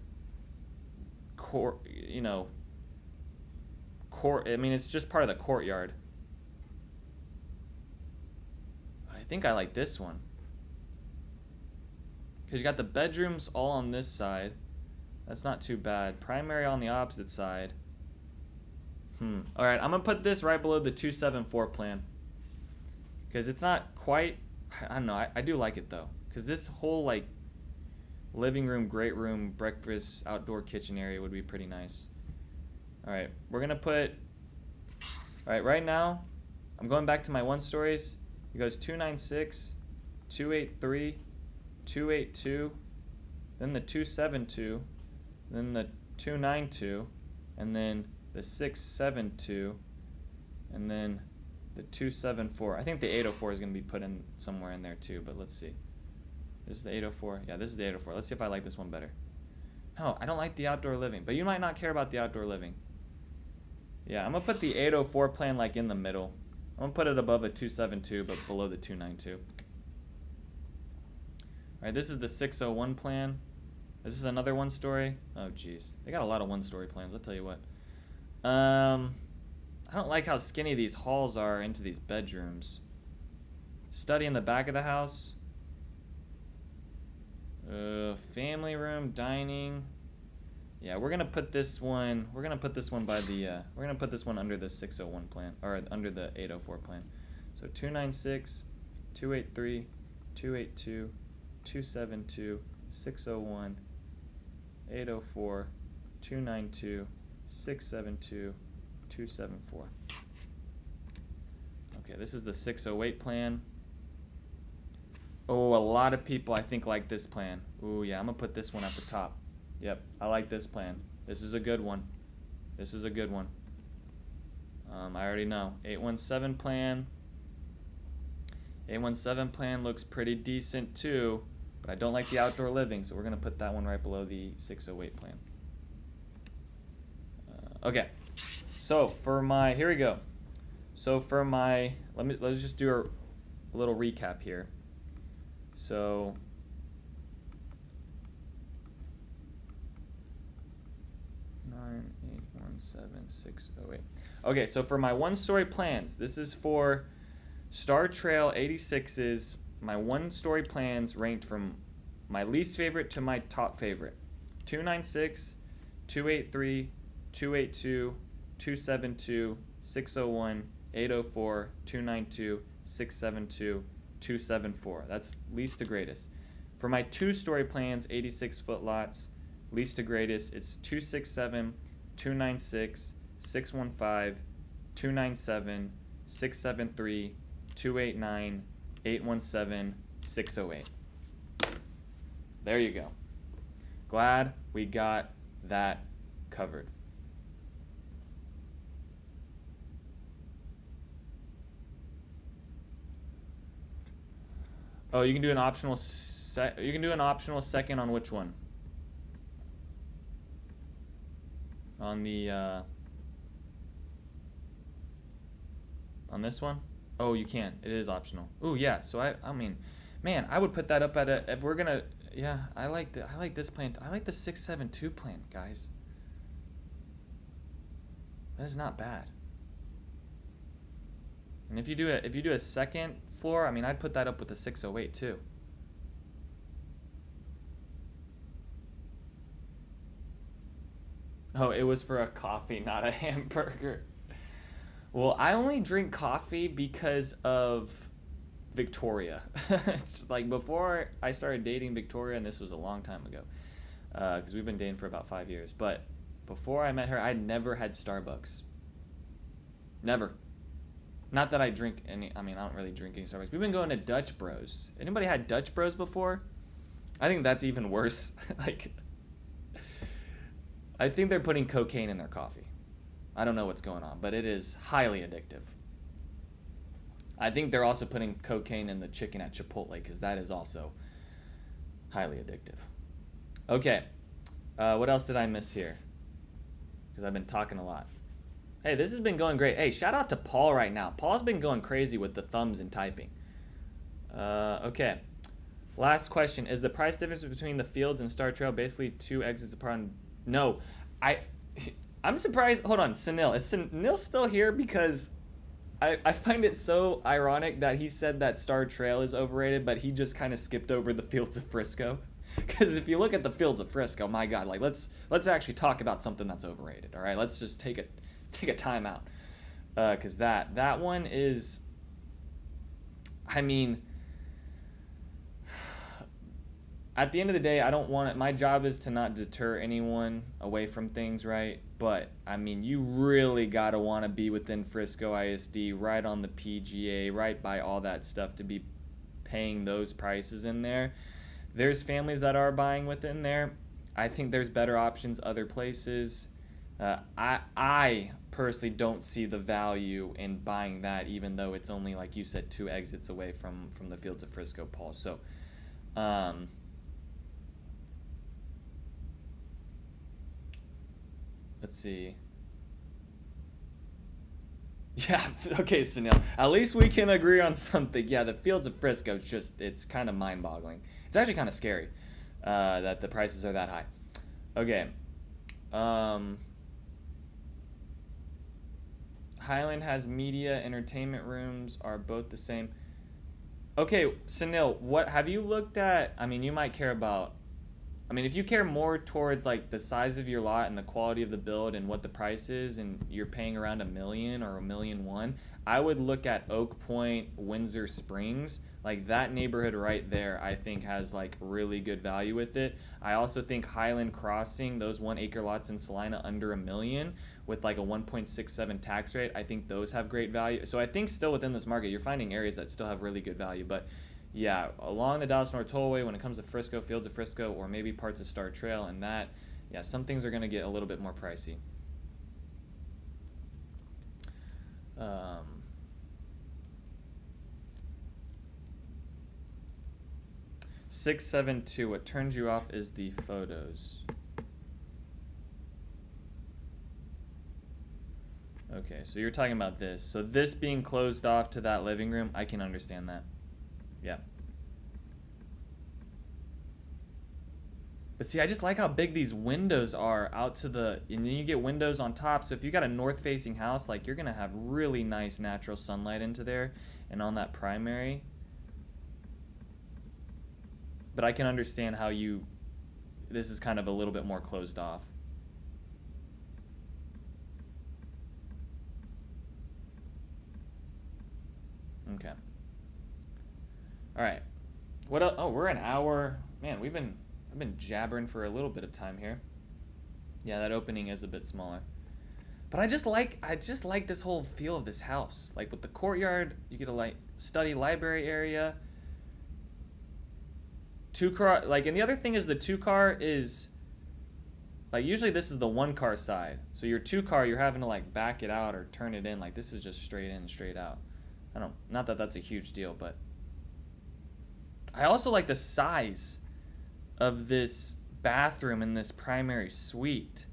court, you know. I mean, it's just part of the courtyard. I think I like this one. Because you got the bedrooms all on this side. That's not too bad. Primary on the opposite side. Alright, I'm going to put this right below the 274 plan. Because it's not quite, I don't know, I do like it though. Because this whole like living room, great room, breakfast, outdoor kitchen area would be pretty nice. Alright, we're going to put, alright, right now, I'm going back to my 1-stories. It goes 296, 283, 282, then the 272, then the 292, and then the 672, and then the 274. I think the 804 is going to be put in somewhere in there too, but let's see. This is the 804. Yeah, this is the 804. Let's see if I like this one better. No, I don't like the outdoor living, but you might not care about the outdoor living. Yeah, I'm going to put the 804 plan like in the middle. I'm going to put it above a 272, but below the 292. Alright, this is the 601 plan. This is another 1-story. Oh, jeez. They got a lot of 1-story plans, I'll tell you what. I don't like how skinny these halls are into these bedrooms. Study in the back of the house. Family room, dining. Yeah, we're gonna put this one. We're gonna put this one by the. We're gonna put this one under the 601 plan, or under the 804 plan. So 296, 283, 282, 272, 601, 804, 292, 672, 274. Okay, this is the 608 plan. Oh, a lot of people I think like this plan. Ooh, yeah, I'm gonna put this one at the top. Yep, I like this plan. This is a good one. This is a good one. I already know. 817 plan. 817 plan looks pretty decent too, but I don't like the outdoor living, so we're gonna put that one right below the 608 plan. Okay, so for my, here we go. So for my, let's just do a little recap here. So 9817608. Okay, so for my one-story plans, this is for Star Trail 86's. My one-story plans ranked from my least favorite to my top favorite. 296, 283, 282, 272, 601, 804, 292, 672, 274. That's least to greatest. For my two-story plans, 86-foot lots, least to greatest, it's 267, 296, 615, 297, 673, 289, 817, 608. There you go. Glad we got that covered. Oh, you can do an optional second on which one? On the on this one? Oh, you can. It is optional. Ooh, yeah. So I mean, man, I would put that up at a, if we're gonna, yeah, I like this plan. I like the 672 plan, guys. That is not bad. And if you do a second floor, I mean, I'd put that up with the 608 too. Oh, it was for a coffee, not a hamburger. Well, I only drink coffee because of Victoria. Like before I started dating Victoria, and this was a long time ago, because we've been dating for about 5 years. But before I met her, I never had Starbucks. Never. Not that I drink any. I mean, I don't really drink any Starbucks. We've been going to Dutch Bros. Anybody had Dutch Bros before? I think that's even worse. Like, I think they're putting cocaine in their coffee. I don't know what's going on, but it is highly addictive. I think they're also putting cocaine in the chicken at Chipotle, because that is also highly addictive. Okay, what else did I miss here? Because I've been talking a lot. Hey, this has been going great. Hey, shout out to Paul right now. Paul's been going crazy with the thumbs and typing. Okay, last question. Is the price difference between the Fields and Star Trail basically 2 exits apart? No, I'm surprised. Hold on, Sunil. Is Sunil still here? Because I find it so ironic that he said that Star Trail is overrated, but he just kind of skipped over the Fields of Frisco. Because if you look at the Fields of Frisco, my God, like let's actually talk about something that's overrated. All right, let's just take a time out. Because that one is, I mean, at the end of the day, I don't want it. My job is to not deter anyone away from things, right? But I mean, you really gotta want to be within Frisco ISD, right on the PGA, right by all that stuff to be paying those prices in there. There's families that are buying within there. I think there's better options other places. I personally don't see the value in buying that, even though it's only, like you said, 2 exits away from the Fields of Frisco, Paul. So, let's see. Yeah, okay, Sunil. At least we can agree on something. Yeah, the Fields of Frisco, it's kind of mind-boggling. It's actually kind of scary that the prices are that high. Okay. Highland has media, entertainment rooms are both the same. Okay, Sunil, what have you looked at? I mean, you might care about I mean, if you care more towards like the size of your lot and the quality of the build and what the price is, and you're paying around $1 million or $1.1 million, I would look at Oak Point, Windsor Springs. Like that neighborhood right there, I think has like really good value with it. I also think Highland Crossing, those 1 acre lots in Salina under $1 million with like a 1.67 tax rate, I think those have great value. So I think still within this market, you're finding areas that still have really good value. But yeah, along the Dallas North Tollway, when it comes to Frisco, Fields of Frisco, or maybe parts of Star Trail and that, yeah, some things are going to get a little bit more pricey. 672, what turns you off is the photos. Okay, so you're talking about this. So this being closed off to that living room, I can understand that. Yeah. But see, I just like how big these windows are out to the, and then you get windows on top. So if you got a north-facing house, like you're gonna have really nice natural sunlight into there and on that primary. But I can understand how this is kind of a little bit more closed off. Okay. All right. What else? Oh, we're an hour. Man, I've been jabbering for a little bit of time here. Yeah, that opening is a bit smaller. But I just like this whole feel of this house. Like with the courtyard, you get a study library area. 2-car, like, and the other thing is the 2-car is like usually this is the 1-car side. So your 2-car, you're having to like back it out or turn it in. Like this is just straight in, straight out. Not that that's a huge deal, but I also like the size of this bathroom in this primary suite.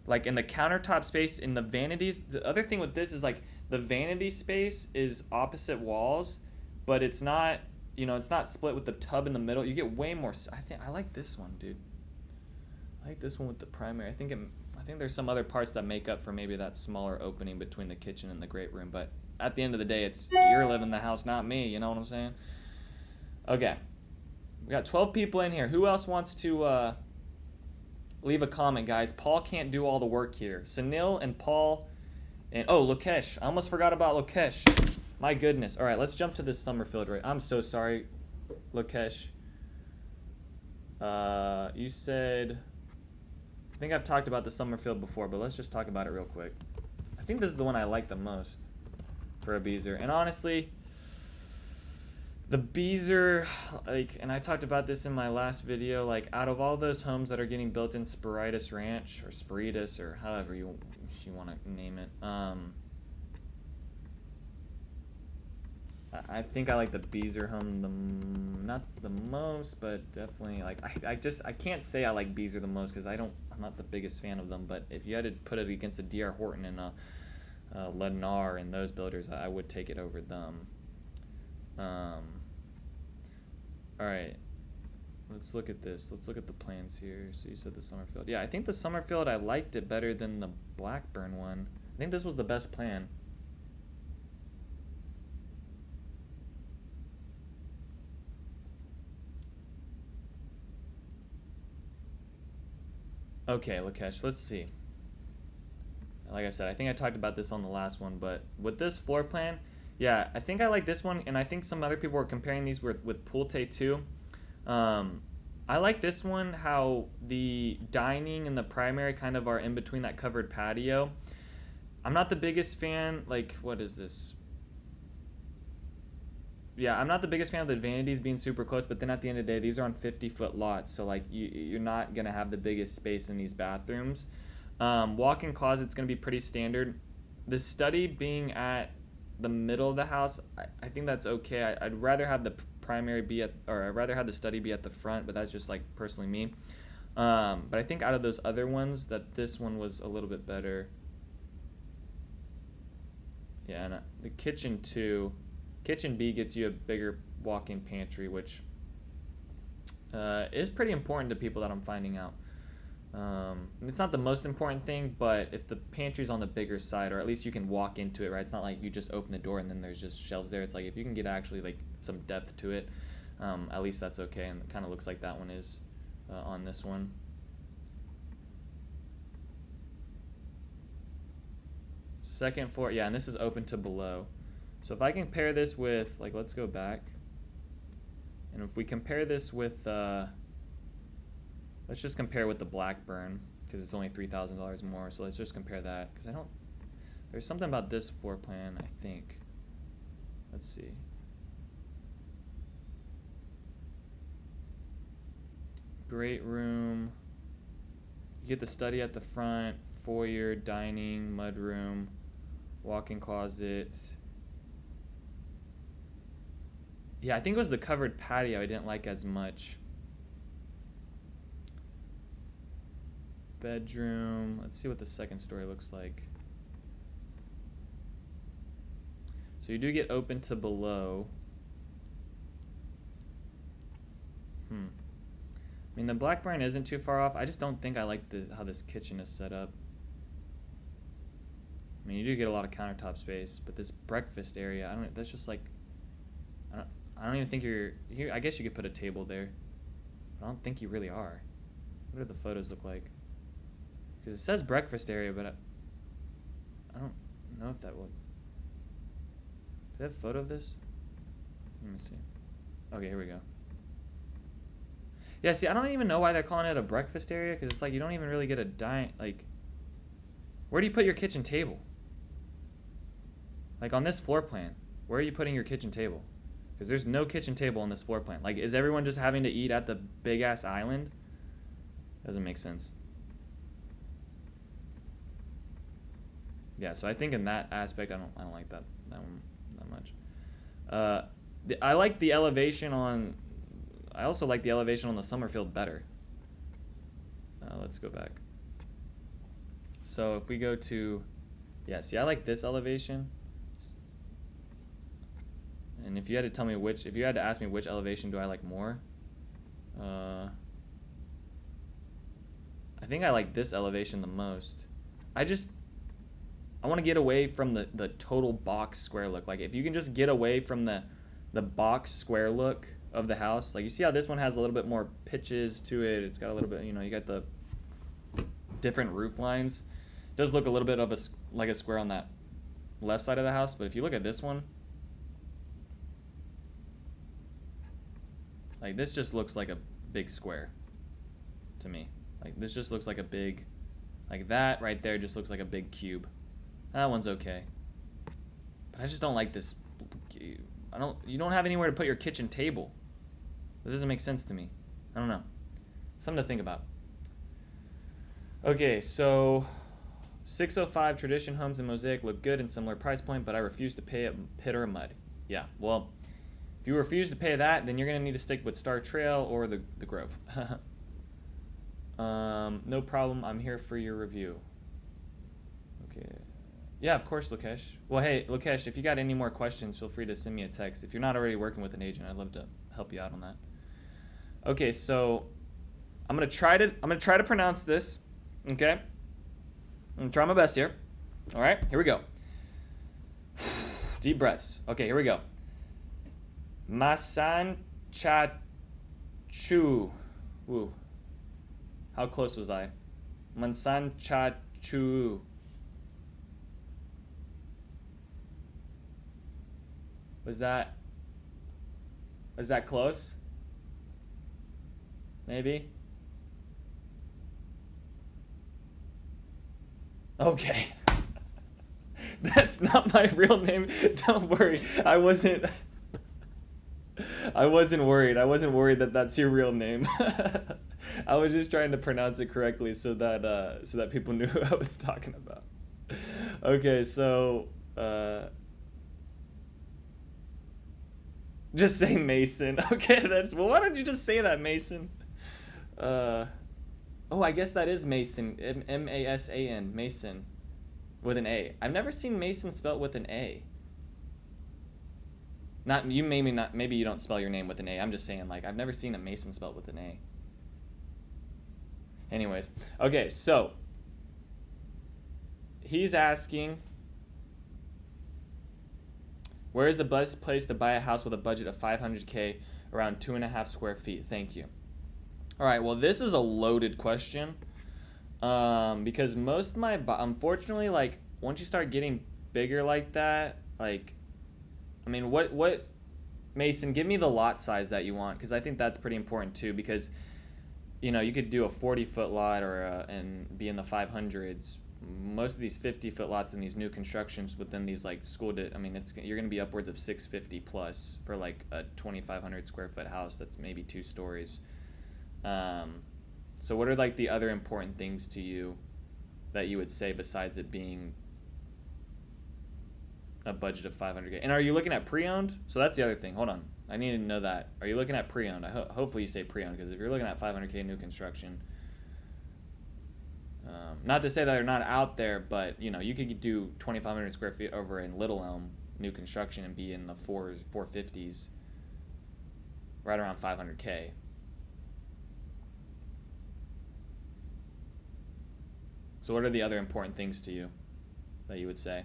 Like in the countertop space, in the vanities, the other thing with this is like the vanity space is opposite walls, but it's not, it's not split with the tub in the middle. You get way more. I like this one, dude. I like this one with the primary. I think there's some other parts that make up for maybe that smaller opening between the kitchen and the great room, but at the end of the day, it's you're living the house, not me. You know what I'm saying? Okay. We got 12 people in here. Who else wants to leave a comment, guys? Paul can't do all the work here. Sunil and Paul and Lokesh. I almost forgot about Lokesh. My goodness. All right, let's jump to this Summerfield rate. I'm so sorry, Lokesh. You said, I think I've talked about the Summerfield before, but let's just talk about it real quick. I think this is the one I like the most for a Beezer. And honestly, the Beezer, like, and I talked about this in my last video, like, out of all those homes that are getting built in Spiritus Ranch, or Spiritus, or however you want to name it, I think I like the Beezer home not the most, but definitely, like, I can't say I like Beezer the most, because I'm not the biggest fan of them, but if you had to put it against a D.R. Horton and a Lennar and those builders, I would take it over them. Alright, let's look at this. Let's look at the plans here. So you said the Summerfield. Yeah, I think the Summerfield, I liked it better than the Blackburn one. I think this was the best plan. Okay, Lakesh, let's see. Like I said, I think I talked about this on the last one, but with this floor plan, yeah, I think I like this one, and I think some other people were comparing these with Pulte too. I like this one, how the dining and the primary kind of are in between that covered patio. I'm not the biggest fan, like, what is this? Yeah, I'm not the biggest fan of the vanities being super close, but then at the end of the day, these are on 50-foot lots, so like you're not going to have the biggest space in these bathrooms. Walk-in closet's going to be pretty standard. The study being at the middle of the house, I think that's okay. I'd rather have the primary be I'd rather have the study be at the front, but that's just like personally me. But I think out of those other ones, that this one was a little bit better. Yeah, and the kitchen too. Kitchen B gets you a bigger walk-in pantry, which is pretty important to people that I'm finding out. It's not the most important thing, but if the pantry's on the bigger side, or at least you can walk into it, right? It's not like you just open the door and then there's just shelves there. It's like if you can get actually like some depth to it, at least that's okay, and it kind of looks like that one is on this one. Second floor, yeah, and this is open to below. So if I compare this with, like, let's go back. And if we compare this with, let's just compare with the Blackburn, because it's only $3,000 more. So let's just compare that, because there's something about this floor plan, I think. Let's see. Great room. You get the study at the front, foyer, dining, mudroom, walk-in closet. Yeah, I think it was the covered patio I didn't like as much. Bedroom. Let's see what the second story looks like. So you do get open to below. I mean, the Blackburn isn't too far off. I just don't think I like how this kitchen is set up. I mean, you do get a lot of countertop space, but this breakfast area, that's just like, I don't even think you're here. I guess you could put a table there, but I don't think you really are. What do the photos look like? Because it says breakfast area, but I don't know if that would. Do they have a photo of this? Let me see. Okay, here we go. Yeah, see, I don't even know why they're calling it a breakfast area, because it's like you don't even really get a like, where do you put your kitchen table? Like on this floor plan, where are you putting your kitchen table? Because there's no kitchen table on this floor plan. Like, is everyone just having to eat at the big ass island? Doesn't make sense. Yeah, so I think in that aspect, I don't like that one that much. I like the elevation on. I also like the elevation on the Summerfield better. Let's go back. So if we go to, yeah, see, I like this elevation. And if you had to tell me if you had to ask me which elevation do I like more, I think I like this elevation the most. I want to get away from the total box square look. Like, if you can just get away from the box square look of the house, like, you see how this one has a little bit more pitches to it. It's got a little bit, you got the different roof lines. It does look a little bit of like a square on that left side of the house, but if you look at this one, like, this just looks like a big square to me. Like, this just looks like a big, like, that right there just looks like a big cube. That one's okay. But I just don't like this. You don't have anywhere to put your kitchen table. This doesn't make sense to me. I don't know. Something to think about. Okay, so 605 Tradition Homes and Mosaic look good in similar price point, but I refuse to pay at Pit or Mud. Yeah, well, if you refuse to pay that, then you're going to need to stick with Star Trail or the Grove. No problem. I'm here for your review. Okay. Yeah, of course, Lukesh. Well, hey, Lukesh, if you got any more questions, feel free to send me a text. If you're not already working with an agent, I'd love to help you out on that. Okay, so I'm gonna try to pronounce this. Okay, I'm gonna try my best here. All right, here we go. Deep breaths. Okay, here we go. Masan Chachu. Woo. How close was I? Mansan Chachu. Was that close? Maybe? Okay. That's not my real name. Don't worry. I wasn't worried. I wasn't worried that that's your real name. I was just trying to pronounce it correctly so that people knew who I was talking about. Okay, so just say Mason. Okay, well, why don't you just say that, Mason? Oh, I guess that is Mason. M-A-S-A-N, Mason, with an A. I've never seen Mason spelt with an A. Maybe you don't spell your name with an A. I'm just saying, like, I've never seen a Mason spelt with an A. Anyways, okay, so he's asking, where is the best place to buy a house with a budget of $500K, around 2.5 square feet? Thank you. All right, well, this is a loaded question. Because most of my, unfortunately, like, once you start getting bigger like that, like, I mean, what, Mason, give me the lot size that you want, because I think that's pretty important too, because, you know, you could do a 40-foot lot and be in the 500s. Most of these 50-foot lots in these new constructions within these, like, I mean, you're going to be upwards of 650 plus for, like, a 2,500 square foot house that's maybe 2 stories. So what are, like, the other important things to you that you would say besides it being a budget of $500K? And are you looking at pre-owned? So that's the other thing. Hold on. I need to know that. Are you looking at pre-owned? Hopefully you say pre-owned, because if you're looking at $500K new construction, not to say that they're not out there, but, you know, you could do 2,500 square feet over in Little Elm new construction and be in the 450s, right around $500K. So what are the other important things to you that you would say?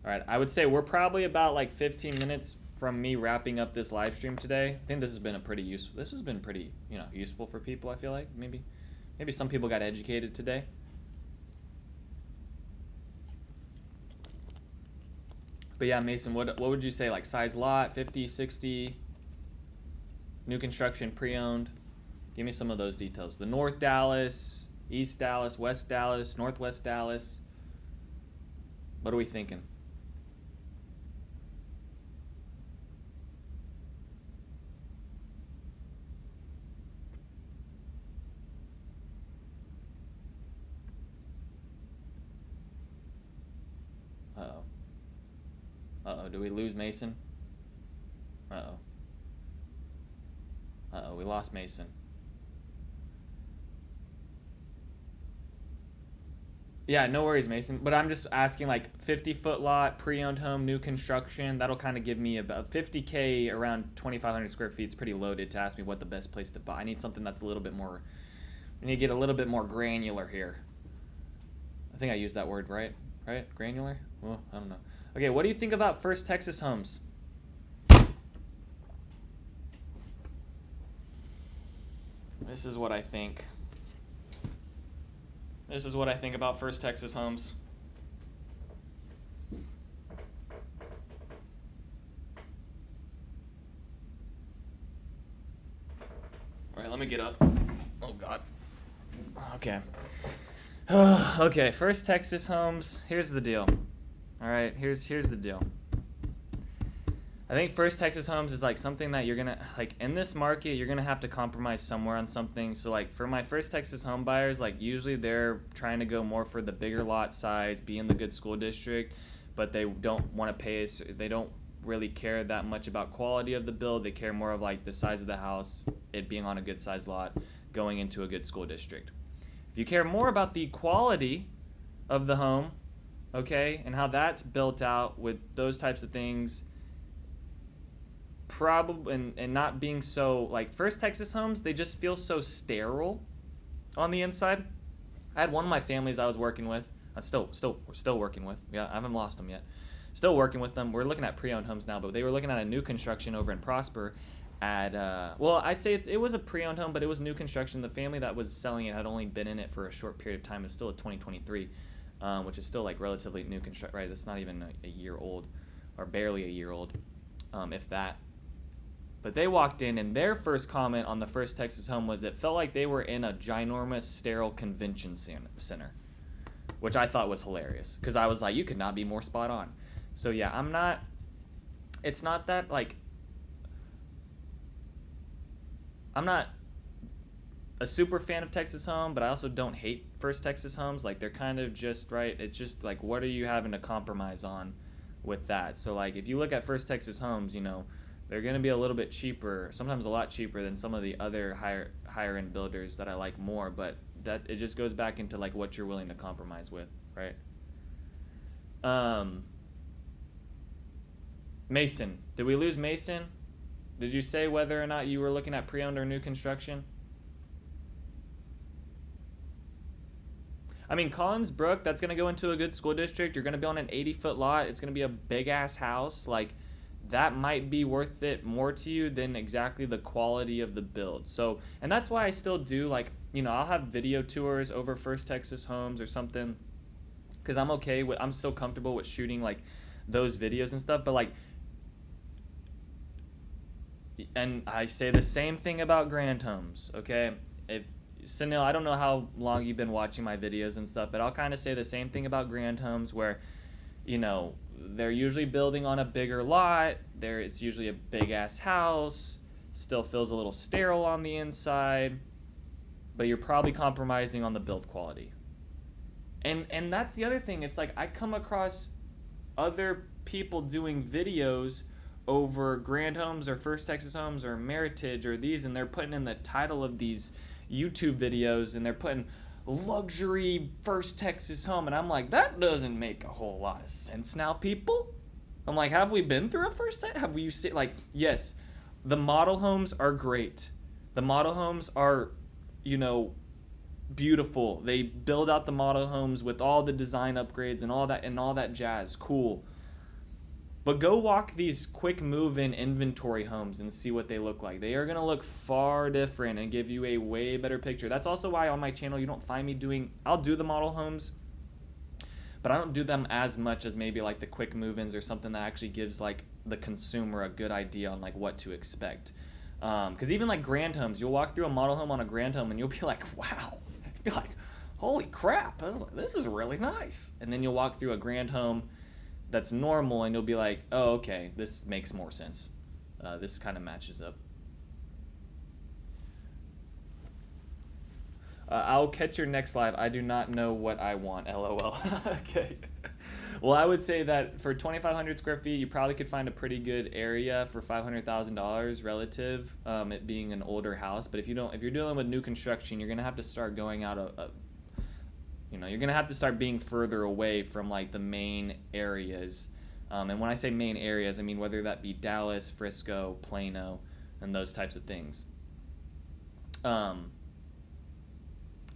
All right, I would say we're probably about like 15 minutes from me wrapping up this live stream today. I think this has been pretty, you know, useful for people, I feel like. Maybe some people got educated today. But yeah, Mason, what would you say, like, size lot, 50, 60, new construction, pre-owned? Give me some of those details. The North Dallas, East Dallas, West Dallas, Northwest Dallas. What are we thinking? Uh-oh. Uh-oh, do we lose Mason? Uh-oh. Uh-oh, we lost Mason. Yeah, no worries, Mason. But I'm just asking, like, 50-foot lot, pre-owned home, new construction. That'll kind of give me about 50K, around 2,500 square feet. It's pretty loaded to ask me what the best place to buy. I need something that's a little bit more. We need to get a little bit more granular here. I think I used that word right. Right? Granular? Well, I don't know. Okay, what do you think about First Texas Homes? This is what I think. This is what I think about First Texas Homes. All right, let me get up. Oh, God. Okay. Okay, First Texas Homes. Here's the deal. All right, here's the deal. I think First Texas Homes is like something that you're gonna, like, in this market, you're gonna have to compromise somewhere on something. So, like, for my First Texas home buyers, like, usually they're trying to go more for the bigger lot size, be in the good school district, but they don't want to pay. They don't really care that much about quality of the build. They care more of, like, the size of the house, it being on a good size lot, going into a good school district. If you care more about the quality of the home, okay, and how that's built out with those types of things, probably, and not being so, like, First Texas Homes, they just feel so sterile on the inside. I had one of my families I was working with. We're still working with. Yeah, I haven't lost them yet. Still working with them. We're looking at pre-owned homes now, but they were looking at a new construction over in Prosper. Well, I'd say it was a pre-owned home, but it was new construction. The family that was selling it had only been in it for a short period of time. It's still a 2023, which is still, like, relatively new construction. Right, it's not even a year old, or barely a year old, if that. But they walked in, and their first comment on the First Texas home was it felt like they were in a ginormous, sterile convention center, which I thought was hilarious, because I was like, you could not be more spot on. So, yeah, it's not that, like, I'm not a super fan of Texas Home, but I also don't hate First Texas Homes. Like, they're kind of just, right, it's just, like, what are you having to compromise on with that? So, like, if you look at First Texas Homes, you know, they're going to be a little bit cheaper, sometimes a lot cheaper than some of the other higher end builders that I like more, but that it just goes back into, like, what you're willing to compromise with, right? Mason, did we lose Mason? Did you say whether or not you were looking at pre-owned or new construction? I mean, Collins Brook, that's going to go into a good school district. You're going to be on an 80-foot lot. It's going to be a big-ass house. Like, that might be worth it more to you than exactly the quality of the build. So, and that's why I still do, like, you know, I'll have video tours over First Texas Homes or something, because I'm still comfortable with shooting like those videos and stuff. But like, and I say the same thing about Grand Homes, okay? If Sunil, I don't know how long you've been watching my videos and stuff, but I'll kind of say the same thing about Grand Homes, where, you know, they're usually building on a bigger lot. It's usually a big ass house. Still feels a little sterile on the inside, but you're probably compromising on the build quality. And that's the other thing. It's like I come across other people doing videos over Grand Homes or First Texas Homes or Meritage or these, and they're putting in the title of these YouTube videos, and they're putting luxury First Texas Home, and I'm like, that doesn't make a whole lot of sense now, people. I'm like, have we been through a first time? Have we seen, like, yes, the model homes are great. The model homes are, you know, beautiful. They build out the model homes with all the design upgrades and all that jazz. Cool. But go walk these quick move-in inventory homes and see what they look like. They are going to look far different and give you a way better picture. That's also why on my channel you don't find me I'll do the model homes, but I don't do them as much as maybe like the quick move-ins or something that actually gives like the consumer a good idea on like what to expect. Because even like Grand Homes, you'll walk through a model home on a Grand Home and you'll be like, wow. You'll be like, holy crap, this is really nice. And then you'll walk through a Grand Home that's normal and you'll be like, oh, okay, this makes more sense. This kind of matches up. I'll catch your next live. I do not know what I want, LOL. Okay. Well, I would say that for 2,500 square feet, you probably could find a pretty good area for $500,000 relative, it being an older house. But if you're dealing with new construction, you're gonna have to start going out you're gonna have to start being further away from like the main areas. And when I say main areas, I mean whether that be Dallas, Frisco, Plano, and those types of things.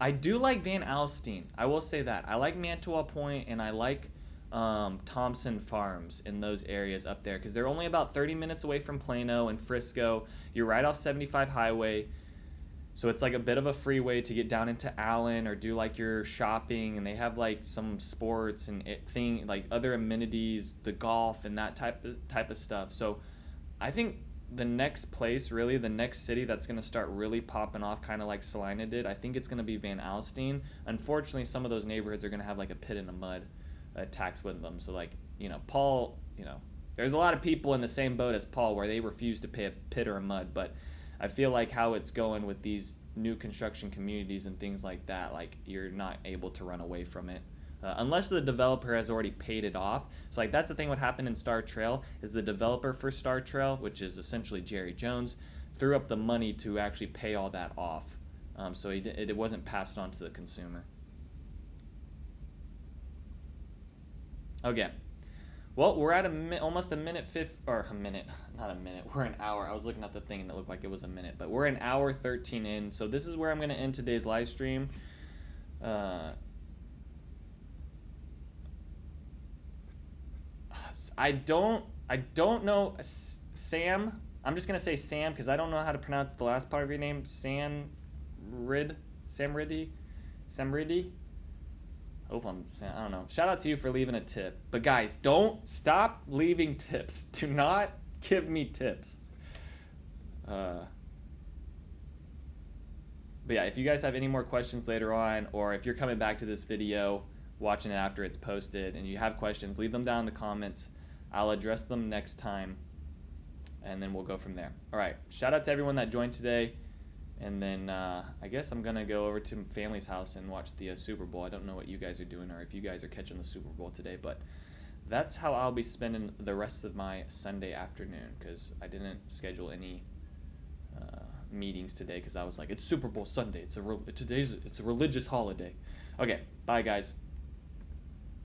I do like Van Alstyne. I will say that. I like Mantua Point, and I like Thompson Farms in those areas up there, because they're only about 30 minutes away from Plano and Frisco. You're right off 75 highway, so it's like a bit of a freeway to get down into Allen or do like your shopping, and they have like some sports and like other amenities, the golf and that type of stuff. So I think the next place, really the next city that's going to start really popping off, kind of like Salina did, I think it's going to be Van Alstyne. Unfortunately, some of those neighborhoods are going to have like a pit in the mud tax with them. So like, Paul, there's a lot of people in the same boat as Paul where they refuse to pay a pit or a mud. But I feel like how it's going with these new construction communities and things like that, like you're not able to run away from it. Unless the developer has already paid it off. So like that's the thing what happened in Star Trail is the developer for Star Trail, which is essentially Jerry Jones, threw up the money to actually pay all that off. So it wasn't passed on to the consumer. Okay. Well, we're at almost a minute, not a minute, we're an hour. I was looking at the thing and it looked like it was a minute, but we're an hour 13 in. So this is where I'm going to end today's live stream. I don't know, Sam. I'm just gonna say Sam because I don't know how to pronounce the last part of your name. Samridi. Hope I'm saying, I don't know. Shout out to you for leaving a tip. But guys, don't stop leaving tips. Do not give me tips. But yeah, if you guys have any more questions later on, or if you're coming back to this video, watching it after it's posted, and you have questions, leave them down in the comments. I'll address them next time, and then we'll go from there. All right, shout out to everyone that joined today, and then I guess I'm gonna go over to family's house and watch the Super Bowl. I don't know what you guys are doing or if you guys are catching the Super Bowl today, but that's how I'll be spending the rest of my Sunday afternoon, because I didn't schedule any meetings today because I was like, it's Super Bowl Sunday. It's a religious holiday. Okay, bye guys.